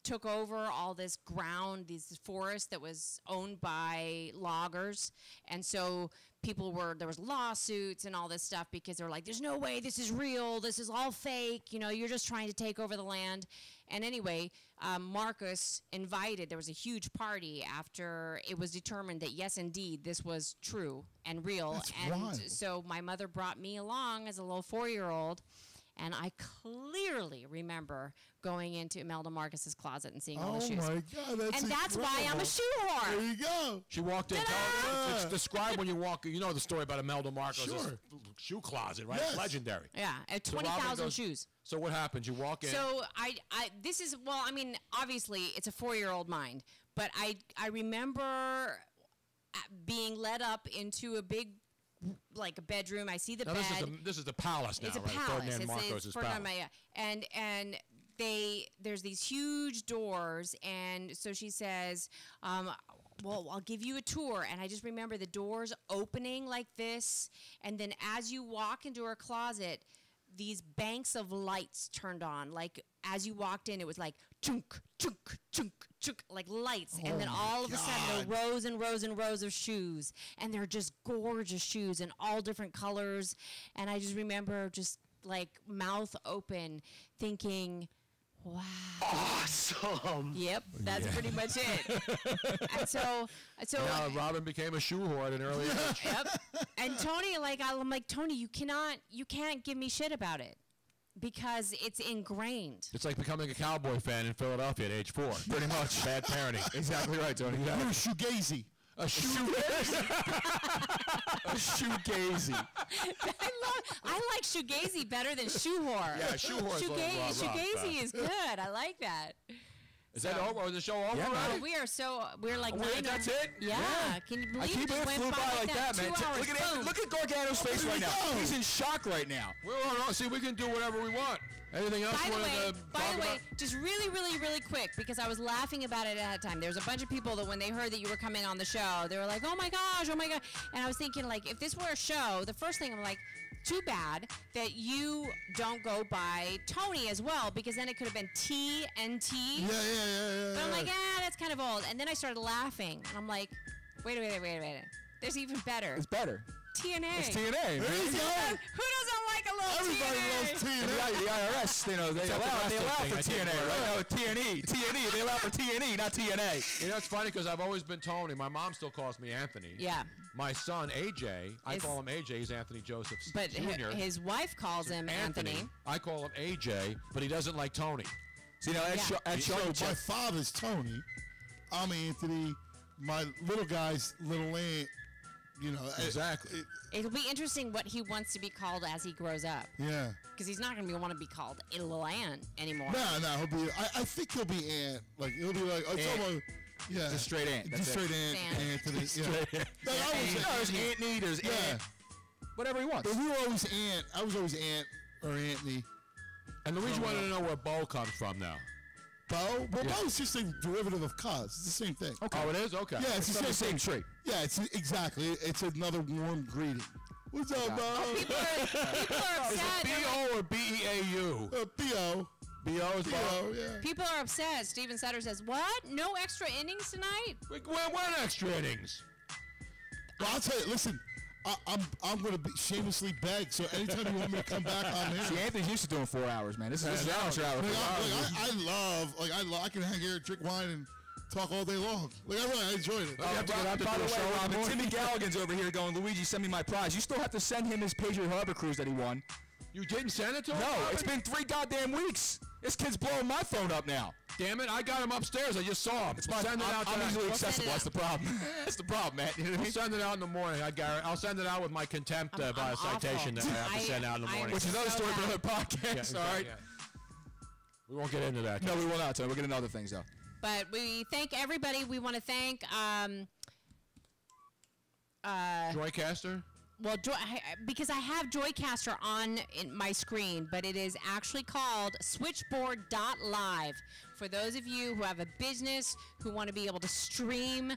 took over all this ground, this forest that was owned by loggers, and so there was lawsuits and all this stuff because they were like, "There's no way this is real. This is all fake. You know, you're just trying to take over the land." And anyway, Marcos invited. There was a huge party after it was determined that yes, indeed, this was true and real. That's and wild. so my mother brought me along as a little 4-year-old. And I clearly remember going into Imelda Marcos' closet and seeing all the shoes. Oh my God, that's And that's why I'm a shoe There whore. you go. She walked in. Ta-da! Describe when you walk. You know the story about Imelda Marcos' Sure. shoe closet, right? Yes. It's legendary. Yeah, at So Robin 20,000 goes- shoes. So what happens? You walk in. So this is, well, I mean, obviously it's a 4-year-old mind, but I remember being led up into a big, like a bedroom. I see the now bed. this is the palace now, It's a right? palace. Ferdinand Marcos' Ferdinand palace. And there's these huge doors, and so she says, well, I'll give you a tour. And I just remember the doors opening like this, and then as you walk into her closet, these banks of lights turned on. Like as you walked in, it was like chunk, chunk, chunk, chunk, like lights. And then all of a sudden, there are rows and rows and rows of shoes. And they're just gorgeous shoes in all different colors. And I just remember just like mouth open thinking, wow. Awesome. Yep, that's pretty much it. And so Now Robin became a shoe whore at an early age. yep. And Tony, I'm like, Tony, you can't give me shit about it because it's ingrained. It's like becoming a Cowboy fan in Philadelphia at age 4. Pretty much. Bad parenting. Exactly right, Tony. You're a shoegazy. A shoegazy. A shoegazy. I like shoegazy better than shoe whore. Yeah, shoe whore is a little rough, Shoegazy is good. I like that. Is that over? Is the show over Yeah, already? We're like Wait, 9 that's or- it? Yeah. Can you I believe keep it it went flew by like that, man. 2 hours, boom. Look at Gargano's face right now. He's in shock right now. See, we can do whatever we want. Anything else By you the wanted to way, talk about? just really, really, really quick, because I was laughing about it at that time. There was a bunch of people that when they heard that you were coming on the show, they were like, oh my gosh. And I was thinking, like, if this were a show, the first thing I'm like, too bad that you don't go by Tony as well, because then it could have been TNT. Yeah. But I'm like, that's kind of old. And then I started laughing, and I'm like, wait a minute. There's even better. It's better. TNA. It's TNA. There you go. Who doesn't like a little Everybody TNA? loves TNA. The IRS, they allow thing, for I think, TNA, right? right? No, TNE, they allow for TNE, not TNA. You know, it's funny because I've always been Tony. My mom still calls me Anthony. Yeah. My son, AJ, I Is- call him AJ. He's Anthony Joseph But Jr. his wife calls him Anthony. I call him AJ, but he doesn't like Tony. See, now at So Shark my father's Tony. I'm Anthony. My little guy's little aunt you know. Exactly. It'll be interesting what he wants to be called as he grows up. Yeah. Because he's not going to want to be called a little Ant anymore. No, he'll be. I think he'll be Ant. Like he'll be like, it's Ant. almost, yeah, Just straight Ant. That's just it. straight Ant. Ant. Anthony. Yeah. Straight Ant. Like, I was, No, there's Anthony, there's yeah. Ant. Whatever he wants. But we were always Ant. I was always Ant or Anthony. And Luigi wanted to know where Bo comes from now. Bo? Well, Bo's just a derivative of Cuz. It's the same thing. Okay. Oh, it is? Okay. Yeah, it's From the the same same thing. tree. Yeah, it's exactly. It's another warm greeting. What's up, Bo? People are Is upset. it B-O or B-E-A-U? B.O. B-O is Bo? B.O., yeah. People are upset. Steven Sutter says, "What? No extra innings tonight?" When extra innings? Well, I'll tell you, listen, I'm going to shamelessly beg, so anytime you want me to come back, I'm See, here. Anthony's used to doing 4 hours, man. This is an amateur hour. I can hang here, drink wine, and talk all day long. Like, I enjoyed it. You have to get out to By do the a way, show in the Robin, morning. Timmy Galligan's over here going, Luigi, send me my prize. You still have to send him his Patriot Harbor cruise that he won. You didn't send it to him? No, Robin? it's been 3 goddamn weeks. This kid's blowing my phone up now. Damn it, I got him upstairs. I just saw him. Send it out I'm tonight. easily We'll send accessible. it That's the problem. That's the problem, man. You know what I I'll mean? send it out in the morning. I'll send it out with my contempt I'm by a awful. citation that I have to send out in the I- morning. Which is another So story for another bad. podcast. All right. We won't get into that. No, we will not. Tony. We're getting other things though. But we thank everybody. We want to thank Joycaster? well, because I have Joycaster on in my screen, but it is actually called Switchboard.LIVE. For those of you who have a business who want to be able to stream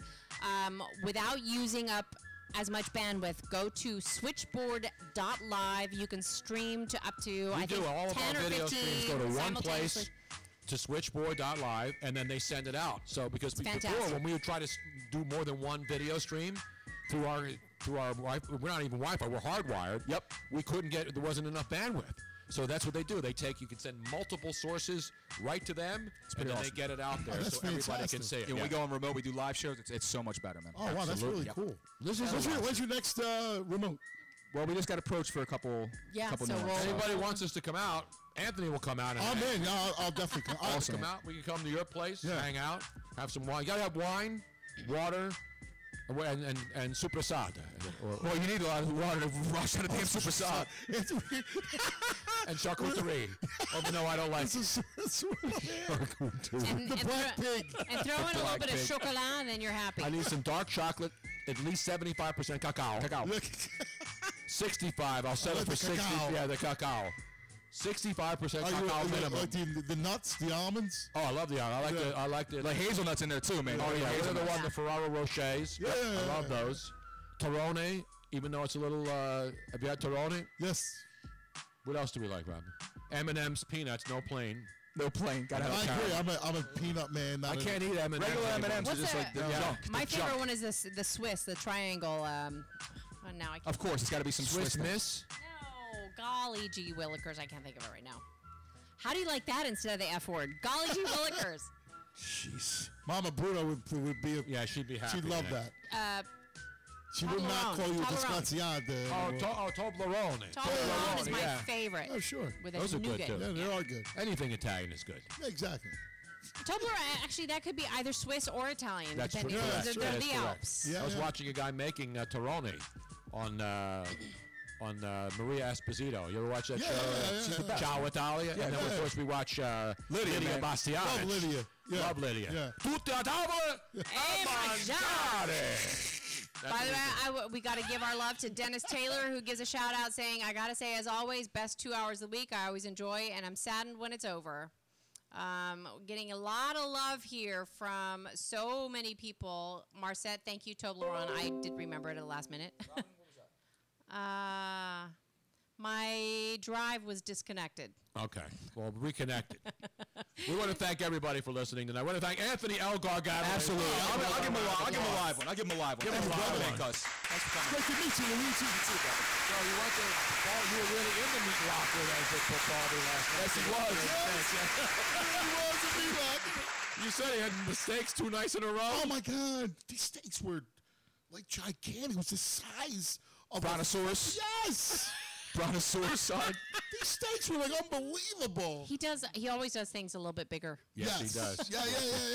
without using up as much bandwidth, go to Switchboard.LIve. You can stream to up to I We do think all of 10 our or video 15 streams go to one simultaneously. place to Switchboard.live, and then they send it out. So because before, fantastic. when we would try to do more than one video stream through our Wi-Fi, we're not even Wi-Fi, we're hardwired. Yep. We couldn't get, there wasn't enough bandwidth. So that's what they do. They take, you can send multiple sources right to them, and pretty then awesome. they get it out there that's so everybody fantastic. can see it. When we Yeah. go on remote, we do live shows. It's so much better, man. Oh, wow, that's Absolutely. really Yep. cool. This is When's your next remote? Well, we just got approached for a couple. Yeah, couple so new ones. we'll- Anybody wants us to come out, Anthony will come out and I'm in. Yeah, I'll definitely come. Awesome. come out. We can come to your place, Yeah. hang out, have some wine. You gotta have wine, water, and supersada. Well, you need a lot of water to wash out a damn super sod. And charcuterie. Even though I don't like And, The black pig. and throw in a little black bit of pig. chocolat, and then you're happy. I need some dark chocolate, at least 75% cacao. Look, 65. I'll settle like for the 60. cacao. Yeah, the cacao. 65% are you cacao like minimum. the nuts, the almonds? Oh, I love the I like Yeah. the I like the Like hazelnuts in there too, man. Oh yeah, what are the Hazelnuts. one the Ferraro Rochers? Yeah. I love those. Torone, even though it's a little. Have you had Torone? Yes. What else do we like, Robin? M&M's peanuts, no plain. No plain. Gotta I have a agree. carrot. I'm a peanut man. Not I can't eat M&M's. Regular anymore. M&Ms are What's just the- like the Yeah. junk. My the favorite junk. one is the Swiss, the triangle. Oh, now I can't. Of course, it's got to be some Swiss things. Miss. No, golly gee willikers, I can't think of it right now. How do you like that instead of the F word? Golly gee willikers. Jeez. Mama Bruno would be. Yeah, she'd be happy. She'd love yeah. that. She would Toblerone. not call you a Toblerone. disgraziante. Toblerone. Toblerone is my yeah. favorite. Oh, sure. With Those a are good, nougat. too. Yeah, they are good. Anything Italian is good. Yeah, exactly. Toblerone, actually, that could be either Swiss or Italian, That's depending. correct. They're, That's they're That the is correct. Alps. Yeah. I was watching a guy making Torone on Maria Esposito. You ever watch that Yeah, show? yeah, She's yeah, the best. Ciao Italia. and then yeah. of course we watch Lydia man. Bastianich. Love Lydia. Yeah. Love Lydia. Yeah. Tutti a tavola Hey, a my mangiare. By the way, we got to give our love to Dennis Taylor, who gives a shout out saying, I got to say, as always, best 2 hours a week. I always enjoy, and I'm saddened when it's over. Getting a lot of love here from so many people. Marcette, thank you. Toblerone, I did remember it at the last minute. My drive was disconnected. Okay, well, reconnected. We want to thank everybody for listening tonight. I want to thank Anthony L. Gargano. Absolutely. I'll give him a live one. I'll give him a live one. Give him a live one. Thanks for coming. Great to meet you, Luigi. So you went to, Paul, you were really in the meat locker as the football last night. Yes, he was. You said he had the steaks 2 nights in a row. Oh my God, these steaks were like gigantic. It was the size of Brontosaurus. Yes. Brontosaurus side. These steaks were like unbelievable. He always does things a little bit bigger. Yes, he does. Yeah.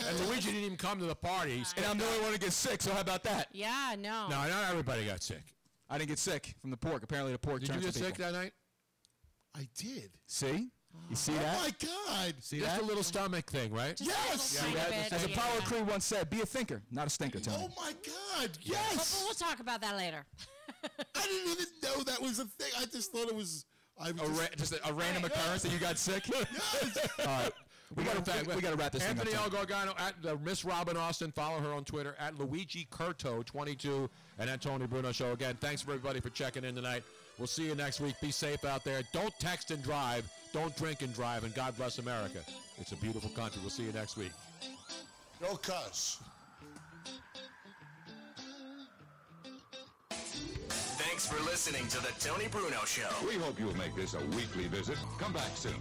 And Luigi didn't even come to the party. And I'm the only one to get sick, so how about that? Yeah, no. No, not everybody got sick. I didn't get sick from the pork. Apparently the pork Did you turns get to sick people. that night? I did. See? You see Oh that? my God. See, that's a little stomach thing, right? Just Yes! a little tiny bit, As yeah. Apollo Creed once said, be a thinker, not a stinker, Tony. Oh my God. But Yes. we'll talk about that later. I didn't even know that was a thing. I just thought it was. Just a random occurrence that you got sick? Yes. All right. We got to wrap this Anthony thing L. up. Gargano at Miss Robin Austin. Follow her on Twitter at Luigi Curto 22 and at Tony Bruno Show. Again, thanks for everybody for checking in tonight. We'll see you next week. Be safe out there. Don't text and drive. Don't drink and drive. And God bless America. It's a beautiful country. We'll see you next week. No cuss. Thanks for listening to The Tony Bruno Show. We hope you'll make this a weekly visit. Come back soon.